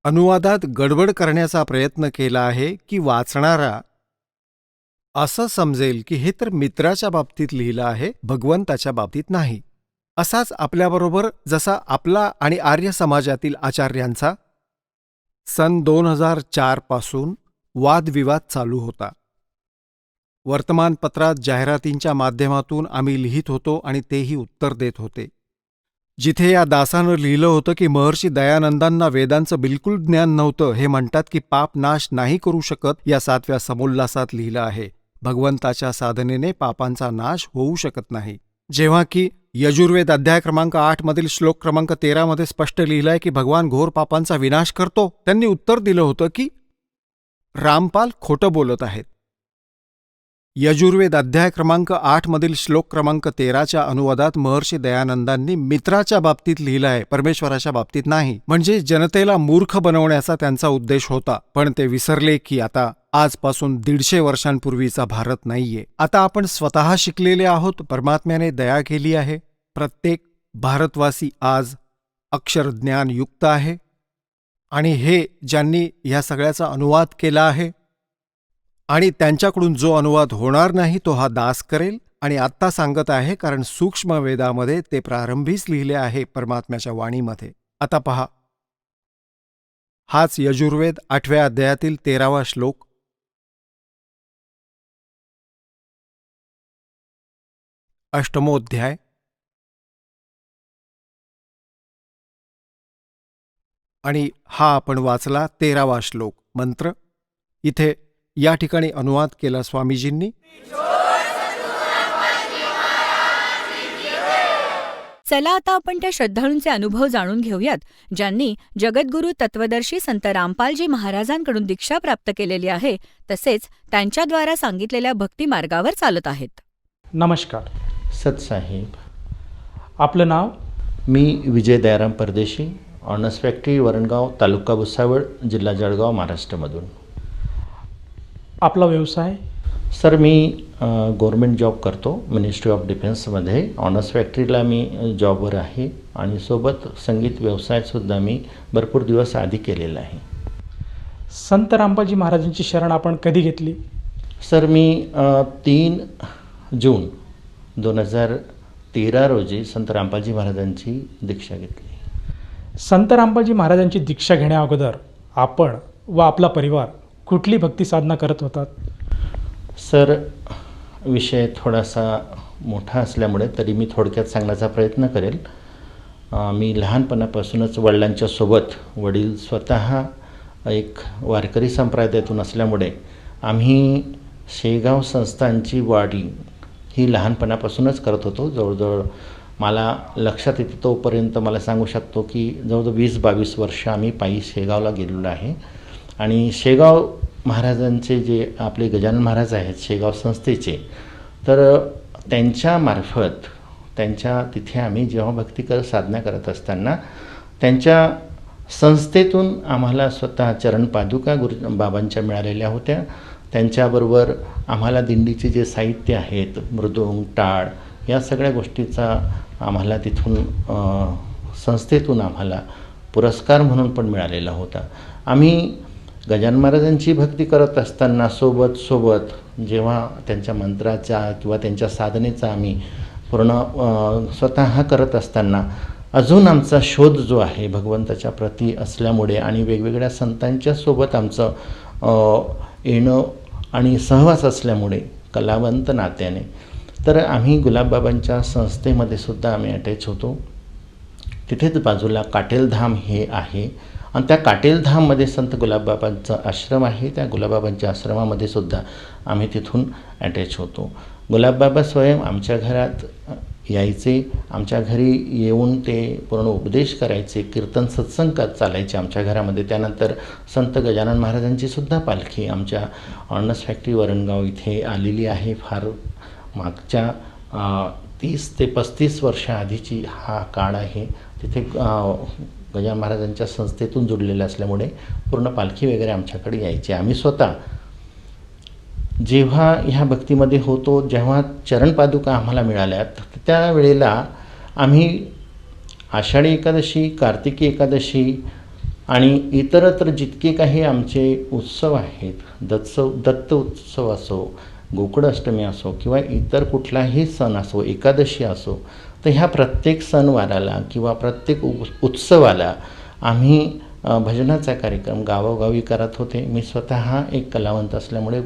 अनुवादात गडबड करण्याचा प्रयत्न केला आहे की वाचणारा असं समजेल की हे तर मित्राच्या बाबतीत लिहिलं आहे, भगवंताच्या बाबतीत नाही. असाच आपल्याबरोबर जसा आपला आणि आर्य समाजातील आचार्यांचा सन 2004 पासून वादविवाद चालू होता. वर्तमानपत्रात जाहिरातींच्या माध्यमातून आम्ही लिहित होतो आणि तेही उत्तर देत होते. जिथे या दासानं लिहिलं होतं की महर्षी दयानंदांना वेदांचं बिलकुल ज्ञान नव्हतं, हे म्हणतात की पाप नाश नाही करू शकत, या 7व्या समुल्लासात लिहिलं आहे भगवंताच्या साधनेने पापांचा नाश होऊ शकत नाही. जेव्हा की यजुर्वेद अध्याय क्रमांक 8 मधील श्लोक क्रमांक 13 मध्ये स्पष्ट लिहिलंय की भगवान घोर पापांचा विनाश करतो. त्यांनी उत्तर दिलं होतं की रामपाल खोटं बोलत आहेत. यजुर्वेद अध्याय क्रमांक 8 मधील श्लोक क्रमांक 13च्या अनुवादात महर्षी दयानंदांनी मित्राच्या बाबतीत लिहिलं आहे, परमेश्वराच्या बाबतीत नाही. म्हणजे जनतेला मूर्ख बनवण्याचा त्यांचा उद्देश होता. पण ते विसरले की आता आजपासून 150 वर्षांपूर्वीचा भारत नाहीये. आता आपण स्वतः शिकलेले आहोत, परमात्म्याने दया केली आहे. प्रत्येक भारतवासी आज अक्षरज्ञान युक्त आहे आणि हे ज्यांनी ह्या सगळ्याचा अनुवाद केला आहे आणि त्यांच्याकडून जो अनुवाद होणार नाही तो हा दास करेल. आणि आत्ता सांगत आहे कारण सूक्ष्म वेदामध्ये ते प्रारंभीच लिहिले आहे परमात्म्याच्या वाणीमध्ये. आता पहा हाच यजुर्वेद 8व्या अध्यायातील 13वा श्लोक. अष्टमोध्याय. आणि हा आपण वाचला 13वा श्लोक मंत्र. इथे या ठिकाणी अनुवाद केला स्वामीजींनी. चला आता आपण त्या श्रद्धाळूंचे अनुभव जाणून घेऊयात ज्यांनी जगद्गुरू तत्वदर्शी संत रामपालजी महाराजांकडून दीक्षा प्राप्त केलेली आहे, तसेच त्यांच्याद्वारा सांगितलेल्या भक्ती मार्गावर चालत आहेत. नमस्कार. सतसाहेब, आपलं नाव? मी विजय दयाराम परदेशी, ऑनर्स फॅक्टरी वरणगाव, तालुका भुसावळ, जिल्हा जळगाव, महाराष्ट्रामधून. आपला व्यवसाय? सर, मी गव्हर्मेंट जॉब करतो मिनिस्ट्री ऑफ डिफेन्समध्ये. ऑनर्स फॅक्टरीला मी जॉबवर आहे आणि सोबत संगीत व्यवसायसुद्धा मी भरपूर दिवस आधी केलेला आहे. संत रामपालजी महाराजांची शरण आपण कधी घेतली? सर, मी 3 जून 2013 रोजी संत रामपालजी महाराजांची दीक्षा घेतली. संत रामपालजी महाराजांची दीक्षा घेण्या अगोदर आपण व आपला परिवार कुठली भक्ती साधना करत होतात? सर, विषय थोडासा मोठा असल्यामुळे तरी मी थोडक्यात सांगण्याचा प्रयत्न करेल. मी लहानपणापासूनच वडिलांच्या सोबत, वडील स्वतः एक वारकरी संप्रदायातून असल्यामुळे आम्ही शेगाव संस्थांची वारी ही लहानपणापासूनच करत होतो. जवळजवळ मला लक्षात येते तोपर्यंत मला सांगू शकतो की जवळजवळ 20-22 वर्ष आम्ही पायी शेगावला गेलेलो आहे. आणि शेगाव महाराजांचे जे आपले गजानन महाराज आहेत शेगाव संस्थेचे, तर त्यांच्यामार्फत तिथे आम्ही जेव्हा भक्ती साधना करत असताना त्यांच्या संस्थेतून आम्हाला स्वतः चरणपादुका बाबांच्या मिळालेल्या होत्या. त्यांच्याबरोबर आम्हाला दिंडीचे जे साहित्य आहेत, मृदुंग, टाळ, या सगळ्या गोष्टीचा आम्हाला तिथून संस्थेतून आम्हाला पुरस्कार म्हणून पण मिळालेला होता. आम्ही गजानन महाराजांची भक्ती करत असताना सोबत जेव्हा त्यांच्या मंत्राचा किंवा त्यांच्या साधनेचा आम्ही पूर्ण स्वतः करत असताना अजून आमचा शोध जो आहे भगवंताच्या प्रती असल्यामुळे आणि वेगवेगळ्या संतांच्या सोबत आमचं येणं आणि सहवास असल्यामुळे कलावंत नात्याने, तर आम्ही गुलाबबाबांच्या संस्थेमध्ये सुद्धा आम्ही अटॅच होतो. तिथेच बाजूला काटेलधाम हे आहे आणि त्या काटेलधाममध्ये संत गुलाबबाबांचा आश्रम आहे. त्या गुलाबबाबांच्या आश्रमामध्ये सुद्धा आम्ही तिथून अटॅच होतो. गुलाबबाबा स्वयं आमच्या घरात यायचे, आमच्या घरी येऊन ते पूर्ण उपदेश करायचे, कीर्तन सत्संग चालायचे आमच्या घरामध्ये. त्यानंतर संत गजानन महाराजांची सुद्धा पालखी आमच्या ऑनर्स फॅक्टरी वरणगाव इथे आलेली आहे. फार मागच्या 30 ते 35 वर्षाआधीची हा काळ आहे. तिथे गजानन महाराजांच्या संस्थेतून जुडलेलं असल्यामुळे पूर्ण पालखी वगैरे आमच्याकडे यायची. आम्ही स्वतः जेव्हा ह्या भक्तीमध्ये होतो, जेव्हा चरणपादुका आम्हाला मिळाल्यात, त्यावेळेला आम्ही आषाढी एकादशी, कार्तिकी एकादशी आणि इतरत्र जितके काही आमचे उत्सव आहेत, दत्त उत्सव असो, गोकुळ अष्टमी असो किंवा इतर कुठलाही सण असो, एकादशी असो, तर ह्या प्रत्येक सणवाराला किंवा प्रत्येक उत्सवाला आम्ही भजनाचा कार्यक्रम गावोगावी करत होते. मी स्वतः एक कलावंत असल्यामुळे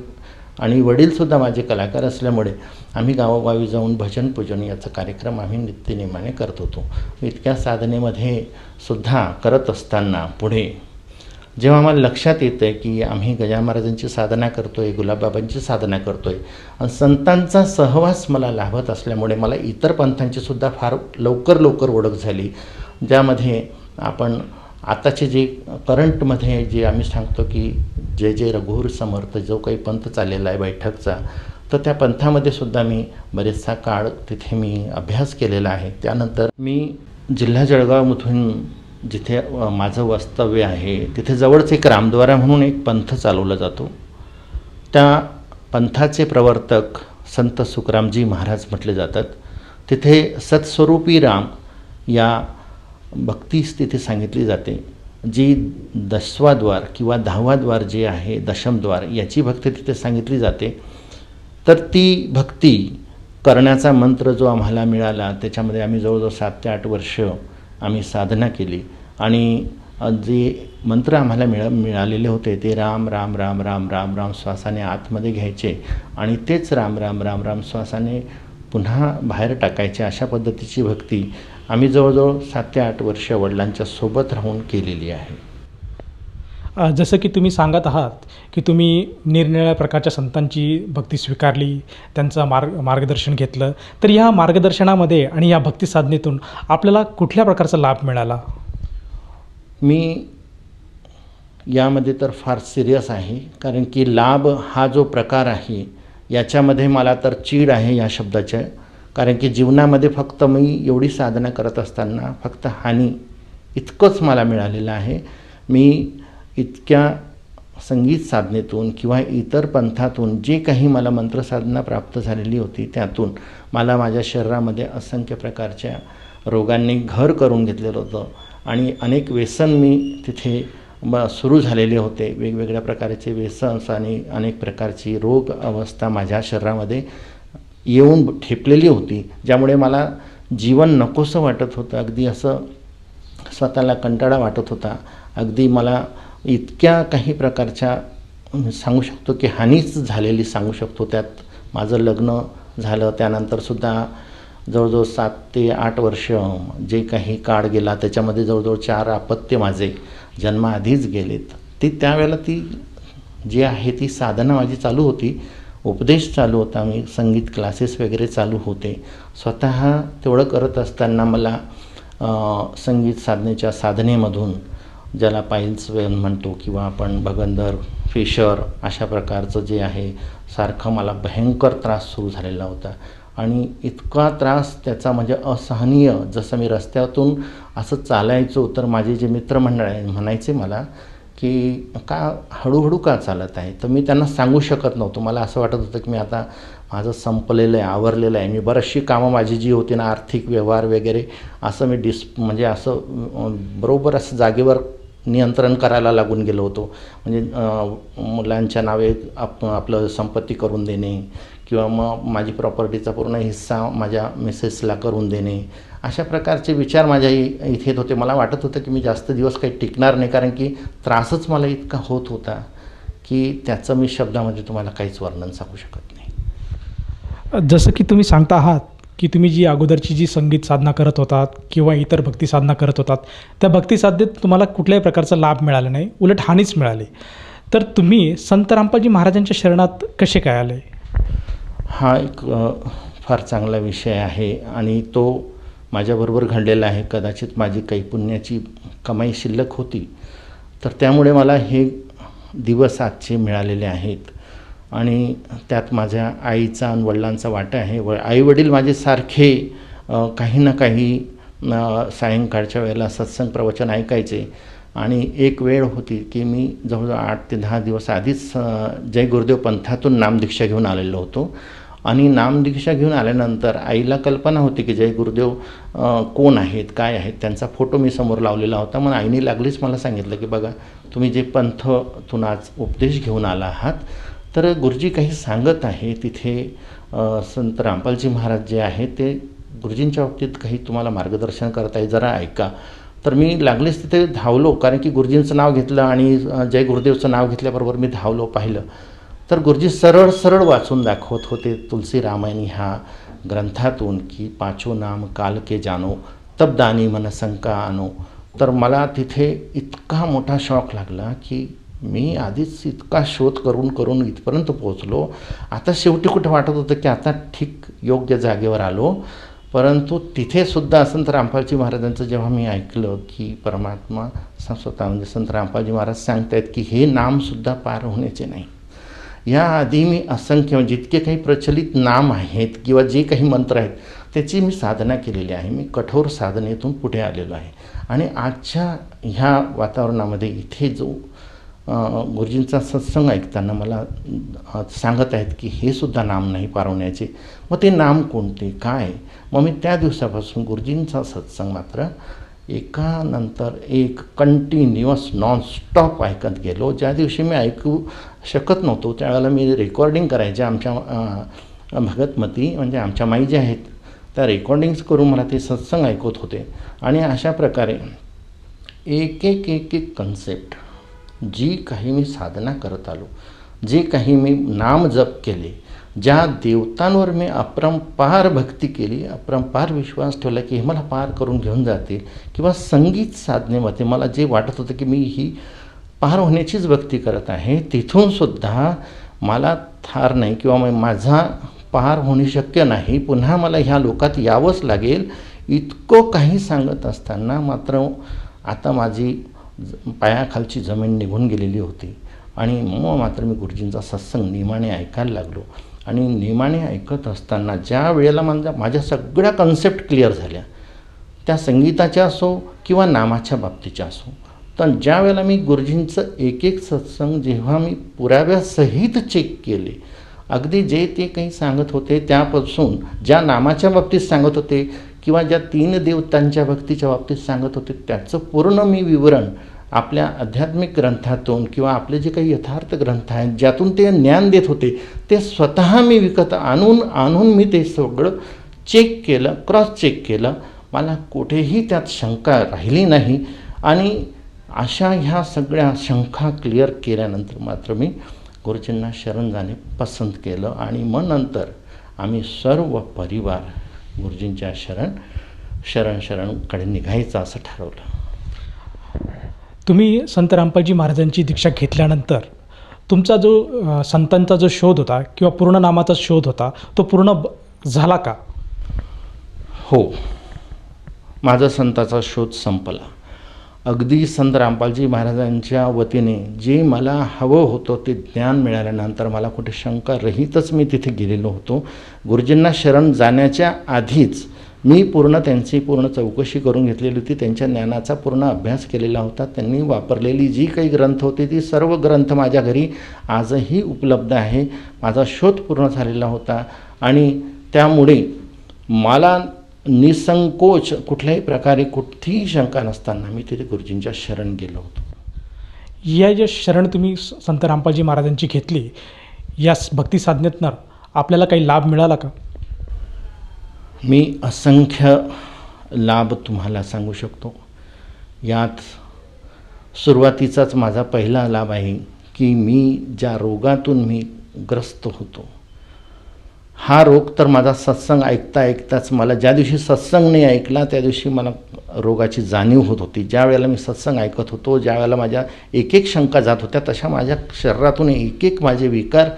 आणि वडीलसुद्धा माझे कलाकार असल्यामुळे आम्ही गावोगावी जाऊन भजन पूजन याचा कार्यक्रम आम्ही नित्यनेमाने करत होतो. इतक्या साधनेमध्ये सुद्धा करत असताना पुढे जेव्हा आम्हाला लक्षात येतं आहे की आम्ही गजानन महाराजांची साधना करतो आहे, गुलाबबाबांची साधना करतो आहे आणि संतांचा सहवास मला लाभत असल्यामुळे मला इतर पंथांचीसुद्धा फार लवकर ओळख झाली. ज्यामध्ये आपण आताचे जे करंटमध्ये जे आम्ही सांगतो की जे रघुवीर समर्थ जो काही पंथ चाललेला आहे बैठकचा, तर त्या पंथामध्ये सुद्धा मी बरेचसा काळ तिथे मी अभ्यास केलेला आहे. त्यानंतर मी जिल्हा जळगावमधून जिथे माझं वास्तव्य आहे तिथे जवळच एक रामद्वारा म्हणून एक पंथ चालवला जातो. त्या पंथाचे प्रवर्तक संत सुखरामजी महाराज म्हटले जातात. तिथे सत्स्वरूपी राम या भक्तीस तिथे सांगितली जाते. जी 10वा द्वार किंवा 10वा द्वार जे आहे दशमद्वार याची भक्ती तिथे सांगितली जाते. तर ती भक्ती करण्याचा मंत्र जो आम्हाला मिळाला त्याच्यामध्ये आम्ही जवळजवळ 7 ते 8 वर्ष आम्ही साधना केली आणि जे मंत्र आम्हाला मिळालेले होते ते राम राम राम राम राम राम श्वासाने आतमध्ये घ्यायचे आणि तेच राम राम राम राम श्वासाने पुन्हा बाहेर टाकायची अशा पद्धतीची भक्ती आम्ही जवळजवळ 7 ते 8 वर्ष वडिलांच्या सोबत राहून केलेली आहे. जसं की तुम्ही सांगत आहात की तुम्ही निरनिराळ्या प्रकारच्या संतांची भक्ती स्वीकारली, त्यांचं मार्गदर्शन घेतलं, तर ह्या मार्गदर्शनामध्ये आणि या भक्ती साधनेतून आपल्याला कुठल्या प्रकारचा लाभ मिळाला? मी यामध्ये तर फार सिरियस आहे, कारण की लाभ हा जो प्रकार आहे याच्यामध्ये मला तर चीड आहे या शब्दाच्या. कारण की जीवनामध्ये फक्त मी एवढी साधना करत असताना फक्त हानी इतकंच मला मिळालेलं आहे. मी इतक्या संगीत साधनेतून किंवा इतर पंथातून जे काही मला मंत्रसाधना प्राप्त झालेली होती त्यातून मला माझ्या शरीरामध्ये असंख्य प्रकारच्या रोगांनी घर करून घेतलेलं होतं आणि अनेक व्यसन मी तिथे सुरू झालेले होते. वेगवेगळ्या प्रकारचे व्यसन्स आणि अनेक प्रकारची रोग अवस्था माझ्या शरीरामध्ये येऊन ठेपलेली होती, ज्यामुळे मला जीवन नकोसं वाटत होतं. अगदी असं स्वतःला कंटाळा वाटत होता. अगदी मला इतक्या काही प्रकारच्या सांगू शकतो की हानीच झालेली सांगू शकतो. त्यात माझं लग्न झालं, त्यानंतरसुद्धा जवळजवळ 7 ते 8 वर्ष जे काही काळ गेला त्याच्यामध्ये जवळजवळ 4 अपत्य माझे जन्माआधीच गेलेत. त्यावेळेला ती जी आहे ती साधना माझी चालू होती, उपदेश चालू होता, मी संगीत क्लासेस वगैरे चालू होते. स्वतः तेवढं करत असताना मला संगीत साधनेच्या साधनेमधून, ज्याला पाईल्स वेन म्हणतो किंवा आपण भगंदर, फिशर अशा प्रकारचं जे आहे, सारखं मला भयंकर त्रास सुरू झालेला होता. आणि इतका त्रास त्याचा म्हणजे असहनीय. जसं मी रस्त्यातून असं चालायचो तर माझे जे मित्रमंडळ म्हणायचे मला की का हळूहळू का चालत आहे, तर मी त्यांना सांगू शकत नव्हतो. मला असं वाटत होतं की मी आता माझं संपलेलं आहे, आवरलेलं आहे. मी बरीचशी कामं माझी जी होती ना, आर्थिक व्यवहार वगैरे, असं मी म्हणजे असं बरोबर असं जागेवर नियंत्रण करायला लागून गेलो होतो. म्हणजे मुलांच्या नावे आपलं संपत्ती करून देणे किंवा मग माझी प्रॉपर्टीचा पूर्ण हिस्सा माझ्या मिसेसला करून देणे, अशा प्रकारचे विचार माझ्या इथे येत होते. मला वाटत होतं की मी जास्त दिवस काही टिकणार नाही, कारण की त्रासच मला इतका होत होता की त्याचं मी शब्दामध्ये तुम्हाला काहीच वर्णन सांगू शकत नाही. जसं की तुम्ही सांगता आहात की तुम्ही जी अगोदरची जी संगीत साधना करत होतात किंवा इतर भक्ती साधना करत होतात, त्या भक्ती साधनेत तुम्हाला कुठल्याही प्रकारचा लाभ मिळाला नाही, उलट हानीच मिळाली. तर तुम्ही संत रामपालजी महाराजांच्या शरणात कसे काय आले? हा एक फार चांगला विषय आहे आणि तो माझ्याबरोबर घडलेला आहे. कदाचित माझी काही पुण्याची कमाई शिल्लक होती, तर त्यामुळे मला हे दिवस आजचे मिळालेले आहेत. आणि त्यात माझ्या आईचा आणि वडिलांचा वाटा आहे. आईवडील माझे सारखे काही ना काही सायंकाळच्या वेळेला सत्संग प्रवचन ऐकायचे. आणि एक वेळ होती की मी जवळजवळ 8 ते 10 दिवस आधीच जय गुरुदेव पंथातून नामदीक्षा घेऊन आलेलो होतो. आणि नामदीक्षा घेऊन आल्यानंतर आईला कल्पना होती की जय गुरुदेव कोण आहेत, काय आहेत, त्यांचा फोटो मी समोर लावलेला होता. मग आईने लागलीच मला सांगितलं की बघा, तुम्ही जे पंथातून आज उपदेश घेऊन आला आहात, तर गुरुजी काही सांगत आहे तिथे, संत रामपालजी महाराज जे आहेत ते गुरुजींच्या बाबतीत काही तुम्हाला मार्गदर्शन करताय, जरा ऐका. तर मी लागलीच तिथे धावलो, कारण की गुरुजींचं नाव घेतलं आणि जय गुरुदेवचं नाव घेतल्याबरोबर मी धावलो, पाहिलं तर गुरुजी सरळ सरळ वाचून दाखवत होते तुलसी रामायण ह्या ग्रंथातून की 5 नाम काल के जानो, तब दानी मन शंका आणो. तर मला तिथे इतका मोठा शॉक लागला की मी आधीच इतका शोध करून करून इथपर्यंत पोहोचलो. आता शेवटी कुठं वाटत होतं की आता ठीक योग्य जागेवर आलो. परंतु तिथेसुद्धा संत रामपालजी महाराजांचं जेव्हा मी ऐकलं की परमात्मा स्वतः म्हणजे संत रामपालजी महाराज सांगतायत की हे नामसुद्धा पार होण्याचे नाही. याआधी मी असंख्य जितके काही प्रचलित नाम आहेत किंवा जे काही मंत्र आहेत त्याची मी साधना केलेली आहे. मी कठोर साधनेतून पुढे आलेलो आहे. आणि आजच्या ह्या वातावरणामध्ये इथे जो गुरुजींचा सत्संग ऐकताना मला सांगत आहेत की हे सुद्धा नाम नाही पारवण्याचे. मग ते नाम कोणते, काय? मग मी त्या दिवसापासून गुरुजींचा सत्संग मात्र एकानंतर एक कंटिन्युअस नॉनस्टॉप ऐकत गेलो. ज्या दिवशी मी ऐकू शकत नव्हतो त्यावेळेला मी रेकॉर्डिंग करायचे. आमच्या भगतमती म्हणजे आमच्या माई ज्या आहेत त्या रेकॉर्डिंग्स करून मला ते सत्संग ऐकत होते. आणि अशा प्रकारे एक एक एक एक कन्सेप्ट जी काही मी साधना करत आलो, जे काही मी नाम जप केले, ज्या देवतांवर मी अपरंपार भक्ती केली, अपरंपार विश्वास ठेवला की हे मला पार करून घेऊन जातील, किंवा संगीत साधनेमध्ये मला जे वाटत होतं की मी ही पार होण्याचीच भक्ती करत आहे, तिथूनसुद्धा मला थार नाही किंवा माझा पार होणे शक्य नाही, पुन्हा मला ह्या लोकात यावंच लागेल, इतकं काही सांगत असताना मात्र आता माझी पायाखालची जमीन निघून गेलेली होती. आणि मग मात्र मी गुरुजींचा सत्संग नियमाने ऐकायला लागलो. आणि नियमाने ऐकत असताना ज्या वेळेला माझ्या सगळ्या कन्सेप्ट क्लिअर झाल्या, त्या संगीताच्या असो किंवा नामाच्या बाबतीच्या असो, तर ज्या वेळेला मी गुरुजींचं एक एक सत्संग जेव्हा मी पुराव्यासहित चेक केले, अगदी जे ते काही सांगत होते त्यापासून ज्या नामाच्या बाबतीत सांगत होते किंवा ज्या 3 देवतांच्या भक्तीच्या बाबतीत सांगत होते, त्याचं पूर्ण मी विवरण आपल्या आध्यात्मिक ग्रंथातून किंवा आपले जे काही यथार्थ ग्रंथ आहेत ज्यातून ते ज्ञान देत होते, ते स्वतः मी विकत आणून मी ते सगळं चेक केलं, क्रॉस चेक केलं. मला कुठेही त्यात शंका राहिली नाही. आणि अशा ह्या सगळ्या शंका क्लिअर केल्यानंतर मात्र मी गुरुजींना शरण जाणे पसंत केलं. आणि मग नंतर आम्ही सर्व परिवार गुरुजींच्या शरणकडे निघायचं असं ठरवलं. तुम्ही संत रामपालजी महाराजांची दीक्षा घेतल्यानंतर तुमचा जो संतांचा जो शोध होता किंवा पूर्ण नामाचा शोध होता तो पूर्ण झाला का? हो, माझा संताचा शोध संपला. अगदी संत रामपालजी महाराजांच्या वतीने जे मला हवं होतं ते ज्ञान मिळाल्यानंतर मला कुठे शंका रहितच मी तिथे गेलेलो होतो. गुरुजींना शरण जाण्याच्या आधीच मी त्यांची पूर्ण चौकशी करून घेतलेली होती. त्यांच्या ज्ञानाचा पूर्ण अभ्यास केलेला होता. त्यांनी वापरलेली जी काही ग्रंथ होती ती सर्व ग्रंथ माझ्या घरी आजही उपलब्ध आहे. माझा शोध पूर्ण झालेला होता आणि त्यामुळे मला निसंकोच कुठल्याही प्रकारे कुठलीही शंका नसताना मी तिथे गुरुजींच्या शरण गेलो होतो. या ज्या शरण तुम्ही संत रामपालजी महाराजांची घेतली, या भक्ती साधनेतनं आपल्याला काही लाभ मिळाला का? मी असंख्य लाभ तुम्हाला सांगू शकतो. यात सुरुवातीचाच माझा पहिला लाभ आहे की मी ज्या रोगातून मी ग्रस्त होतो, हा रोग तर माझा सत्संग ऐकताच मला, ज्या दिवशी सत्संग नाही ऐकला त्या दिवशी मला रोगाची जाणीव होत होती. ज्या वेळेला मी सत्संग ऐकत होतो, ज्या वेळेला माझ्या एक शंका जात होत्या, तशा माझ्या शरीरातून एक माझे विकार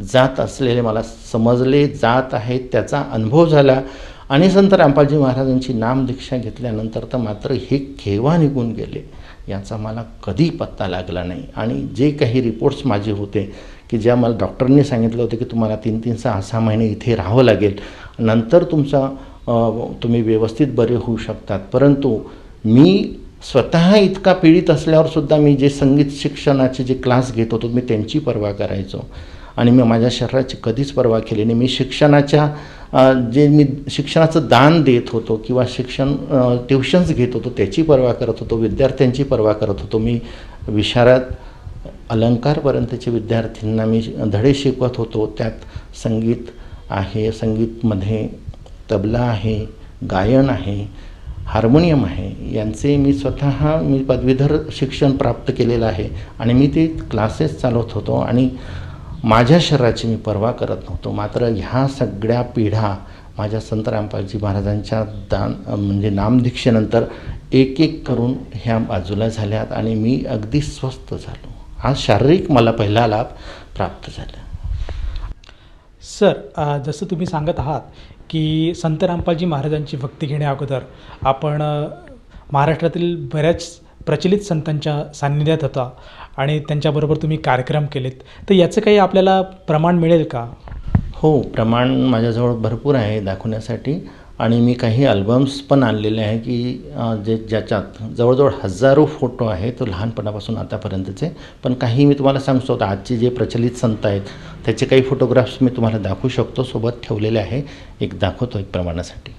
जात असलेले मला समजले, जात आहेत, त्याचा अनुभव झाला. आणि संत रामपालजी महाराजांची नामदीक्षा घेतल्यानंतर तर मात्र हे केव्हा निघून गेले याचा मला कधी पत्ता लागला नाही. आणि जे काही रिपोर्ट्स माझे होते की ज्या मला डॉक्टरनी सांगितलं होतं की तुम्हाला 3-3, 6-6 महिने इथे राहावं लागेल, नंतर तुम्ही व्यवस्थित बरे होऊ शकतात, परंतु मी स्वतः इतका पीडित असल्यावरसुद्धा मी जे संगीत शिक्षणाचे जे क्लास घेत होतो मी त्यांची पर्वा करायचो आणि मी माझ्या शरीराची कधीच पर्वा केली नाही. मी शिक्षणाचं दान देत होतो किंवा ट्युशन्स घेत होतो त्याची पर्वा करत होतो, विद्यार्थ्यांची पर्वा करत होतो. मी विशारद अलंकारपर्यंतचे विद्यार्थ्यांना मी धडे शिकवत होतो. त्यात संगीत आहे, संगीतमध्ये तबला आहे, गायन आहे, हार्मोनियम आहे, यांचे मी पदवीधर शिक्षण प्राप्त केलेलं आहे आणि मी ते क्लासेस चालवत होतो आणि माझ्या शरीराची मी पर्वा करत नव्हतो. मात्र ह्या सगळ्या पिढ्या माझ्या संत रामपालजी महाराजांच्या नामदीक्षेनंतर एक करून ह्या बाजूला झाल्यात आणि मी अगदी स्वस्थ झालो. हा शारीरिक मला पहिला लाभ प्राप्त झाला. सर, जसं तुम्ही सांगत आहात की संत रामपालजी महाराजांची भक्ती घेण्या अगोदर आपण महाराष्ट्रातील बऱ्याच प्रचलित संतांच्या सान्निध्यात होता आणि त्यांच्याबरोबर तुम्ही कार्यक्रम केलेत, तर याचं काही आपल्याला प्रमाण मिळेल का? हो, प्रमाण माझ्याजवळ भरपूर आहे दाखवण्यासाठी आणि मी काही अल्बम्स पण आणलेले आहे की ज्याच्यात जवळजवळ हजारो फोटो आहेत लहानपणापासून आतापर्यंतचे. पण काही मी तुम्हाला सांगतो, आजचे जे प्रचलित संत आहेत त्याचे काही फोटोग्राफ्स मी तुम्हाला दाखवू शकतो, सोबत ठेवलेले आहे. एक दाखवतो एक प्रमाणासाठी.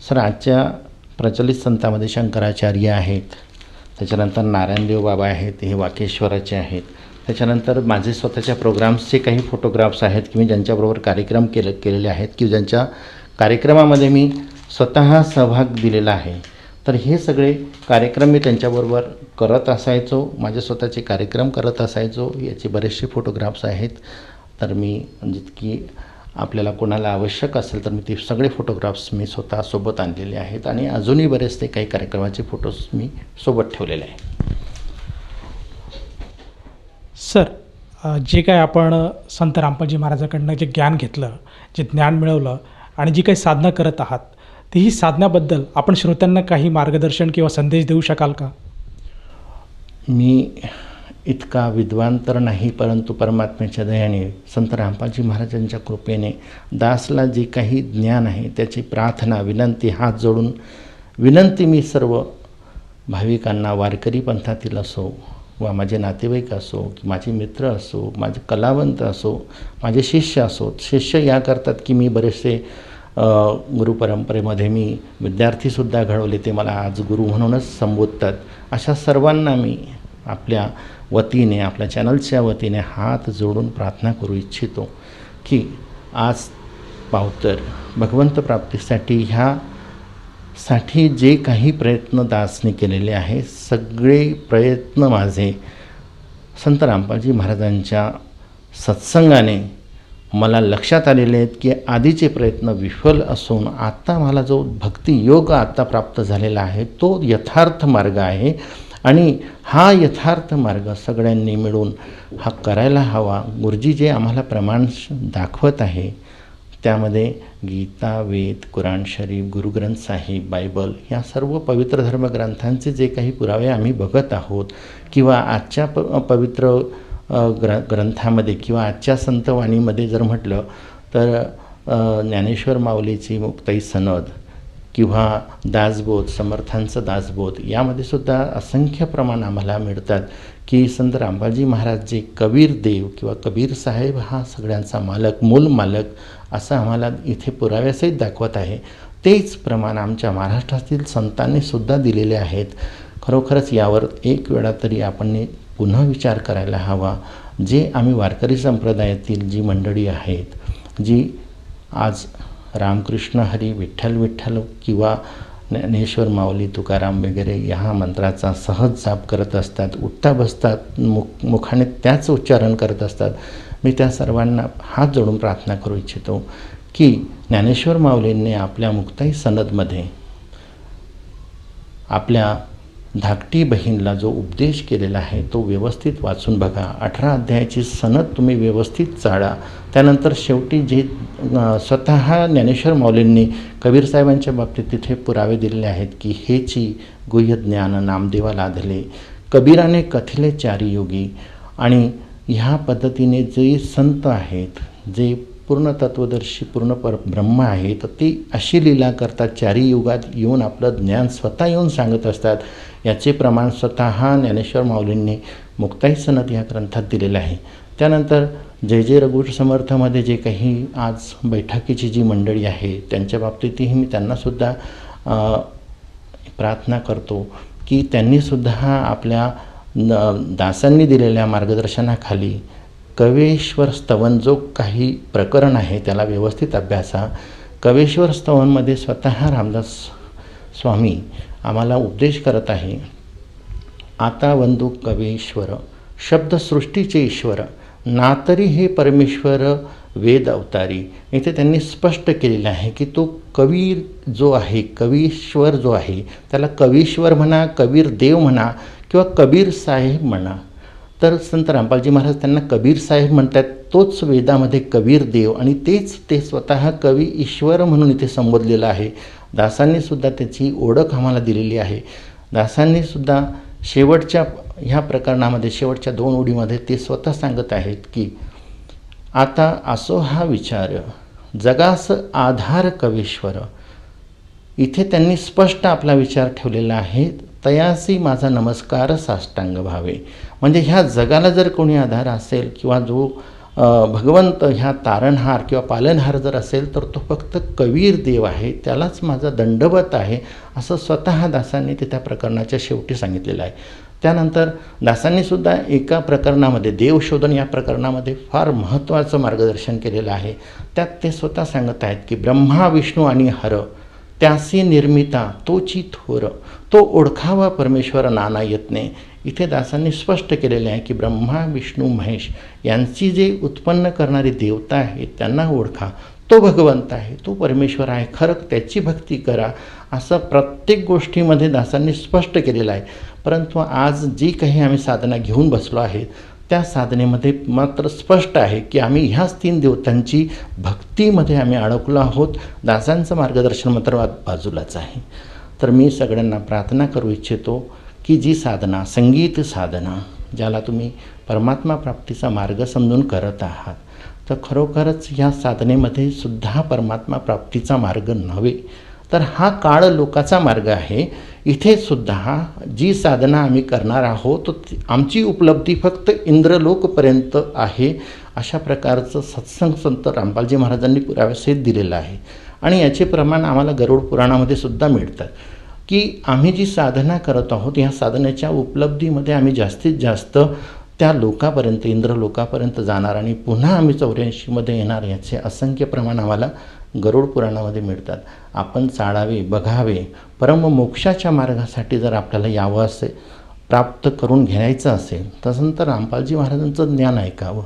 सर, आजच्या प्रचलित संतांमध्ये शंकराचार्य आहेत, त्याच्यानंतर नारायणदेव बाबा आहेत, हे वाकेश्वराचे आहेत. त्याच्यानंतर माझे स्वतःच्या प्रोग्राम्सचे काही फोटोग्राफ्स आहेत की मी ज्यांच्याबरोबर कार्यक्रम केलेले आहेत की ज्यांच्या कार्यक्रमामध्ये मी स्वतः सहभाग दिलेला आहे. तर हे सगळे कार्यक्रम मी त्यांच्याबरोबर करत असायचो, माझे स्वतःचे कार्यक्रम करत असायचो. याचे बरेचसे फोटोग्राफ्स आहेत. तर मी जितकी आपल्याला कोणाला आवश्यक असेल तर मी ते सगळे फोटोग्राफ्स मी स्वतः सोबत आणलेले आहेत आणि अजूनही बरेचसे काही कार्यक्रमाचे फोटोज मी सोबत ठेवलेले आहे. सर, जे काय आपण संत रामपालजी महाराजांकडनं जे ज्ञान घेतलं, जे ज्ञान मिळवलं आणि जी काही साधना करत आहात, ती ही साधण्याबद्दल आपण श्रोत्यांना काही मार्गदर्शन किंवा संदेश देऊ शकाल का? मी इतका विद्वान तर नाही, परंतु परमात्म्याच्या दयाने संत रामपालजी महाराजांच्या कृपेने दासला जे काही ज्ञान आहे त्याची प्रार्थना, विनंती, हात जोडून विनंती मी सर्व भाविकांना, वारकरी पंथातील असो वा माझे नातेवाईक असो की माझे मित्र असो, माझे कलावंत असो, माझे शिष्य असो. शिष्य या करतात की मी बरेचसे गुरुपरंपरेमध्ये मी विद्यार्थीसुद्धा घडवले, ते मला आज गुरु म्हणूनच संबोधतात. अशा सर्वांना मी आपल्या वतीने, आपल्या चॅनलच्या वतीने हात जोडून प्रार्थना करू इच्छितो की आज पावतर भगवंत प्राप्तीसाठी ह्यासाठी जे काही प्रयत्न दासने केलेले आहे, सगळे प्रयत्न माझे संत रामपालजी महाराजांच्या सत्संगाने मला लक्षात आलेले आहेत की आधीचे प्रयत्न विफल असून आता मला जो भक्तियोग आता प्राप्त झालेला आहे तो यथार्थ मार्ग आहे आणि हा यथार्थ मार्ग सगळ्यांनी मिळून हा करायला हवा. गुरुजी जे आम्हाला प्रमाण दाखवत आहे त्यामध्ये गीता, वेद, कुराण शरीफ, गुरुग्रंथ साहिब, बायबल या सर्व पवित्र धर्मग्रंथांचे जे काही पुरावे आम्ही बघत आहोत किंवा आजच्या पवित्र ग्रंथामध्ये किंवा आजच्या संतवाणीमध्ये जर म्हटलं तर ज्ञानेश्वर माऊलीची मुक्ताई सनद किंवा दासबोध, समर्थांचं दासबोध यामध्ये सुद्धा असंख्य प्रमाण आम्हाला मिळतात की संत रामपालजी महाराज जे कबीर देव किंवा कबीर साहेब हा सगळ्यांचा मालक, मूल मालक असं आम्हाला इथे पुराव्यासहित दाखवत आहे. तेच प्रमाण आमच्या महाराष्ट्रातील संतांनी सुद्धा दिलेले आहेत. खरोखरच यावर एक वेळा तरी आपण पुन्हा विचार करायला हवा. जे आम्ही वारकरी संप्रदायातील जी मंडळी आहेत, जी आज रामकृष्ण हरी, विठ्ठल विठ्ठल किंवा ज्ञानेश्वर माऊली, तुकाराम वगैरे ह्या मंत्राचा सहज जाप करत असतात, उठता बसतात, मुखाने त्याच उच्चारण करत असतात, मी त्या सर्वांना हात जोडून प्रार्थना करू इच्छितो की ज्ञानेश्वर माऊलींनी आपल्या मुक्ताई सनदमध्ये आपल्या धाकटी बहीणला जो उपदेश केलेला आहे तो व्यवस्थित वाचून बघा. 18 अध्यायाची सनद तुम्ही व्यवस्थित चाळा. त्यानंतर शेवटी जे स्वतः ज्ञानेश्वर माऊलींनी कबीर साहेबांच्या बाबतीत तिथे पुरावे दिलेले आहेत की हेची गुह्य ज्ञान नामदेवा लाधले, कबीराने कथिले चारी योगी. आणि ह्या पद्धतीने जे संत आहेत, जे पूर्ण तत्वदर्शी, पूर्ण ब्रह्म आहेत, ते अशी लीला करतात, चारी युगात येऊन आपलं ज्ञान स्वतः येऊन सांगत असतात. याचे प्रमाण स्वतः ज्ञानेश्वर माऊलींनी मुक्ताई सनद या ग्रंथात दिलेलं आहे. त्यानंतर जय जय रघुवीर समर्थमध्ये जे काही आज बैठकीची जी मंडळी आहे त्यांच्या बाबतीतही मी त्यांनासुद्धा प्रार्थना करतो की त्यांनीसुद्धा आपल्या दासांनी दिलेल्या मार्गदर्शनाखाली कवेश्वर स्तवन जो काही प्रकरण आहे त्याला व्यवस्थित अभ्यासा. कवेश्वर स्तवनमध्ये स्वतः रामदास स्वामी आम्हाला उपदेश करत आहे. आता वंदू कवेश्वर शब्दसृष्टीचे ईश्वर, नातरी हे परमेश्वर वेद अवतारी. इथे त्यांनी स्पष्ट केलेलं आहे की तो कबीर जो आहे, कवीश्वर जो आहे, त्याला कवीश्वर म्हणा, कबीर देव म्हणा किंवा कबीर साहेब म्हणा. तर संत रामपालजी महाराज त्यांना कबीर साहेब म्हणतात. तोच वेदामध्ये कबीर देव आणि तेच ते स्वतः कवी ईश्वर म्हणून इथे संबोधलेलं आहे. दासांनीसुद्धा त्याची ओळख आम्हाला दिलेली आहे. दासांनीसुद्धा शेवटच्या ह्या प्रकरणामध्ये, शेवटच्या 2 ओळीमध्ये ते स्वतः सांगत आहेत की आता असो हा विचार, जगास आधार कवीश्वर. इथे त्यांनी स्पष्ट आपला विचार ठेवलेला आहे. तयासी माझा नमस्कार साष्टांग भावे. म्हणजे ह्या जगाला जर कोणी आधार असेल किंवा जो भगवंत ह्या तारणहार किंवा पालनहार जर असेल तर तो फक्त कबीर देव आहे, त्यालाच माझा दंडवत आहे, असं स्वतः दासांनी ते त्या प्रकरणाच्या शेवटी सांगितलेलं आहे. त्यानंतर दासांनीसुद्धा एका प्रकरणामध्ये, देवशोधन या प्रकरणामध्ये फार महत्त्वाचं मार्गदर्शन केलेलं आहे. त्यात ते स्वतः सांगत आहेत की ब्रह्मा, विष्णू आणि हर त्यासी निर्मिता तोची थोर, तो ओळखावा परमेश्वर नाना यत्ने. इथे दासांनी स्पष्ट केलेले आहे की ब्रह्मा विष्णू महेश यांची जे उत्पन्न करणारी देवता आहे त्यांना ओळखा, तो भगवंत आहे, तो परमेश्वर आहे, खरं त्याची भक्ती करा, असं प्रत्येक गोष्टीमध्ये दासांनी स्पष्ट केलेलं आहे. परंतु आज जी काही आम्ही साधना घेऊन बसलो आहे त्या साधनेमध्ये मात्र स्पष्ट आहे की आम्ही ह्याच 3 देवतांची भक्तीमध्ये आम्ही अडकलो आहोत. दासांचं मार्गदर्शन मात्र बाजूलाच आहे. तर मी सगळ्यांना प्रार्थना करू इच्छितो की जी साधना, संगीत साधना, ज्याला तुम्ही परमात्मा प्राप्तीचा मार्ग समजून करत आहात, तर खरोखरच या साधनेमध्ये सुद्धा परमात्मा प्राप्तीचा मार्ग नव्हे, तर हा काळ लोकाचा मार्ग आहे. इथे सुद्धा जी साधना आम्ही करणार आहोत आमची उपलब्धी फक्त इंद्रलोकपर्यंत आहे, अशा प्रकारचं सत्संग संत रामपालजी महाराजांनी पुराव्यासहित दिलेलं आहे. आणि याचे प्रमाण आम्हाला गरुड पुराणामध्ये सुद्धा मिळतात की आम्ही जी साधना करत आहोत या साधनेच्या उपलब्धीमध्ये आम्ही जास्तीत जास्त त्या लोकापर्यंत, इंद्रलोकापर्यंत जाणार आणि पुन्हा आम्ही 84मध्ये येणार, याचे असंख्य प्रमाण आम्हाला गरुड पुराणामध्ये मिळतात. आपण चाळावे, बघावे. परममोक्षाच्या मार्गासाठी जर आपल्याला यावं असे, प्राप्त करून घ्यायचं असेल तर संत रामपालजी महाराजांचं ज्ञान ऐकावं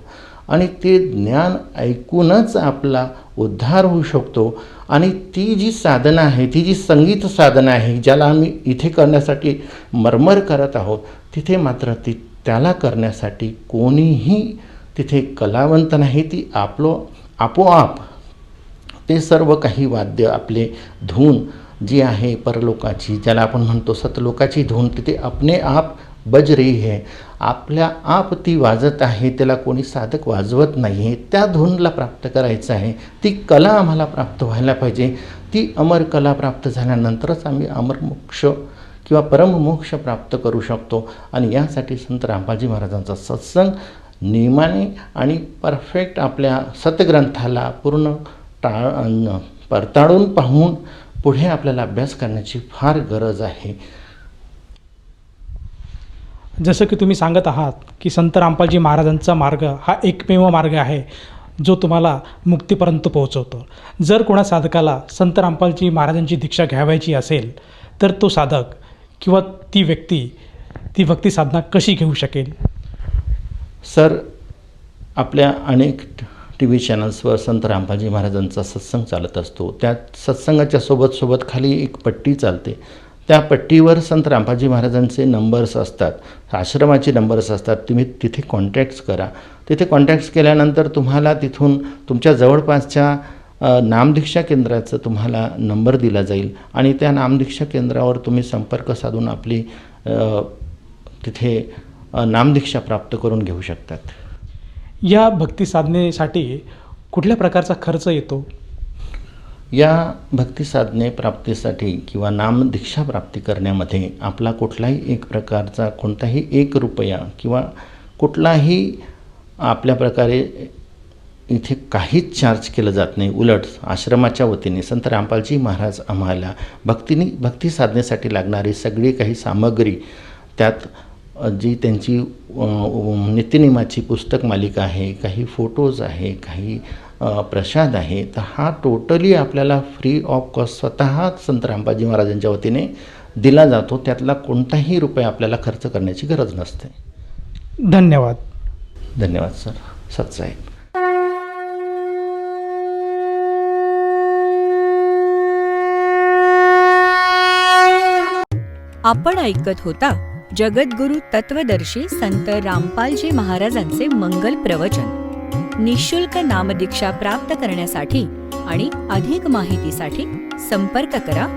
आणि ते ज्ञान ऐकूनच आपला उद्धार होऊ शकतो. आणि ती जी साधना आहे, ती जी संगीत साधना आहे, ज्याला आम्ही इथे करण्यासाठी मरमर करत आहोत, तिथे मात्र त्याला करण्यासाठी कोणीही तिथे कलावंत नाही. ती आपोआप ते सर्व काही वाद्य, आपले धून जी आहे परलोकाची, ज्याला आपण म्हणतो सतलोकाची धून, तिथे अपने आप बज रही है, आपल्या आप ती वाजत आहे, त्याला कोणी साधक वाजवत नाही आहे. त्या धूनला प्राप्त करायचं आहे. ती कला आम्हाला प्राप्त व्हायला पाहिजे. ती अमर कला प्राप्त झाल्यानंतरच आम्ही अमरमोक्ष किंवा परममोक्ष प्राप्त करू शकतो. आणि यासाठी संत रामपालजी महाराजांचा सत्संग नियमाने आणि परफेक्ट आपल्या सतग्रंथाला पूर्ण पडताळून पाहून पुढे आपल्याला अभ्यास करण्याची फार गरज आहे. जसं की तुम्ही सांगत आहात की संत रामपालजी महाराजांचा मार्ग हा एकमेव मार्ग आहे जो तुम्हाला मुक्तीपर्यंत पोहोचवतो. जर कोणा साधकाला संत रामपालजी महाराजांची दीक्षा घ्यावायची असेल तर तो साधक किंवा ती व्यक्ती ती भक्ती साधना कशी घेऊ शकेल? सर, आपल्या अनेक TV चॅनल्सवर संत रामपालजी महाराजांचा सत्संग चालत असतो. त्या सत्संगाच्या सोबत खाली एक पट्टी चालते. त्या पट्टीवर संत रामपालजी महाराजांचे नंबर्स असतात, आश्रमाचे नंबर्स असतात. तुम्ही तिथे कॉन्टॅक्ट्स करा. तिथे कॉन्टॅक्ट्स केल्यानंतर तुम्हाला तिथून तुमच्या जवळपासच्या नामदीक्षा केंद्राचं तुम्हाला नंबर दिला जाईल आणि त्या नामदीक्षा केंद्रावर तुम्ही संपर्क साधून आपली तिथे नामदीक्षा प्राप्त करून घेऊ शकतात. या भक्ती साधनेसाठी कुठल्या प्रकारचा खर्च येतो? या भक्ती साधने प्राप्तीसाठी किंवा नामदीक्षा प्राप्ती करण्यामध्ये आपला कुठलाही एक प्रकारचा कोणताही 1 रुपया किंवा कुठलाही आपल्या प्रकारे इथे काहीच चार्ज केलं जात नाही. उलट आश्रमाच्या वतीने संत रामपालजी महाराज आम्हाला भक्ती साधनेसाठी लागणारी सगळी काही सामग्री, त्यात जी त्यांची नित्यनियमाची पुस्तक मालिका आहे, काही फोटोज आहे, काही प्रसाद आहे, तर हा टोटली आपल्याला फ्री ऑफ कॉस्ट स्वतः संत रामपालजी महाराजांच्या वतीने दिला जातो. त्यातला कोणताही रुपया आपल्याला खर्च करण्याची गरज नसते. धन्यवाद. धन्यवाद सर. सत्साहेब. आपण ऐकत होता जगद्गुरु तत्वदर्शी संत रामपालजी महाराजांचे मंगल प्रवचन. निःशुल्क नामदीक्षा प्राप्त करण्यासाठी आणि अधिक माहितीसाठी संपर्क करा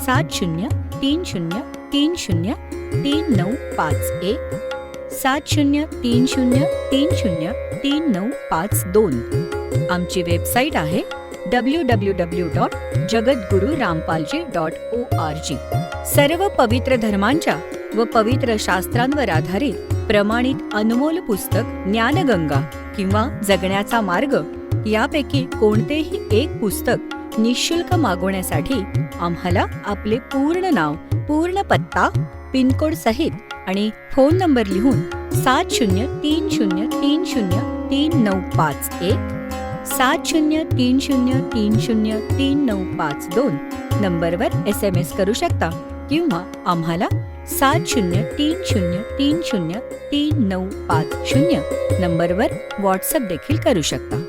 7030303951 7030303952. आमची वेबसाईट आहे www.jagadgururampalji.org. सर्व पवित्र धर्मांच्या व पवित्र शास्त्रांवर आधारित प्रमाणित अनमोल पुस्तक ज्ञानगंगा किंवा जगण्याचा मार्ग यापैकी कोणतेही एक पुस्तक निःशुल्क मागवण्यासाठी आम्हाला आपले पूर्ण नाव, पूर्ण पत्ता, पिनकोड सहित आणि फोन नंबर लिहून 7030303951 7030303952 नंबरवर SMS करू शकता किंवा आम्हाला 7030303950 नंबरवर व्हॉट्सअप देखील करू शकता.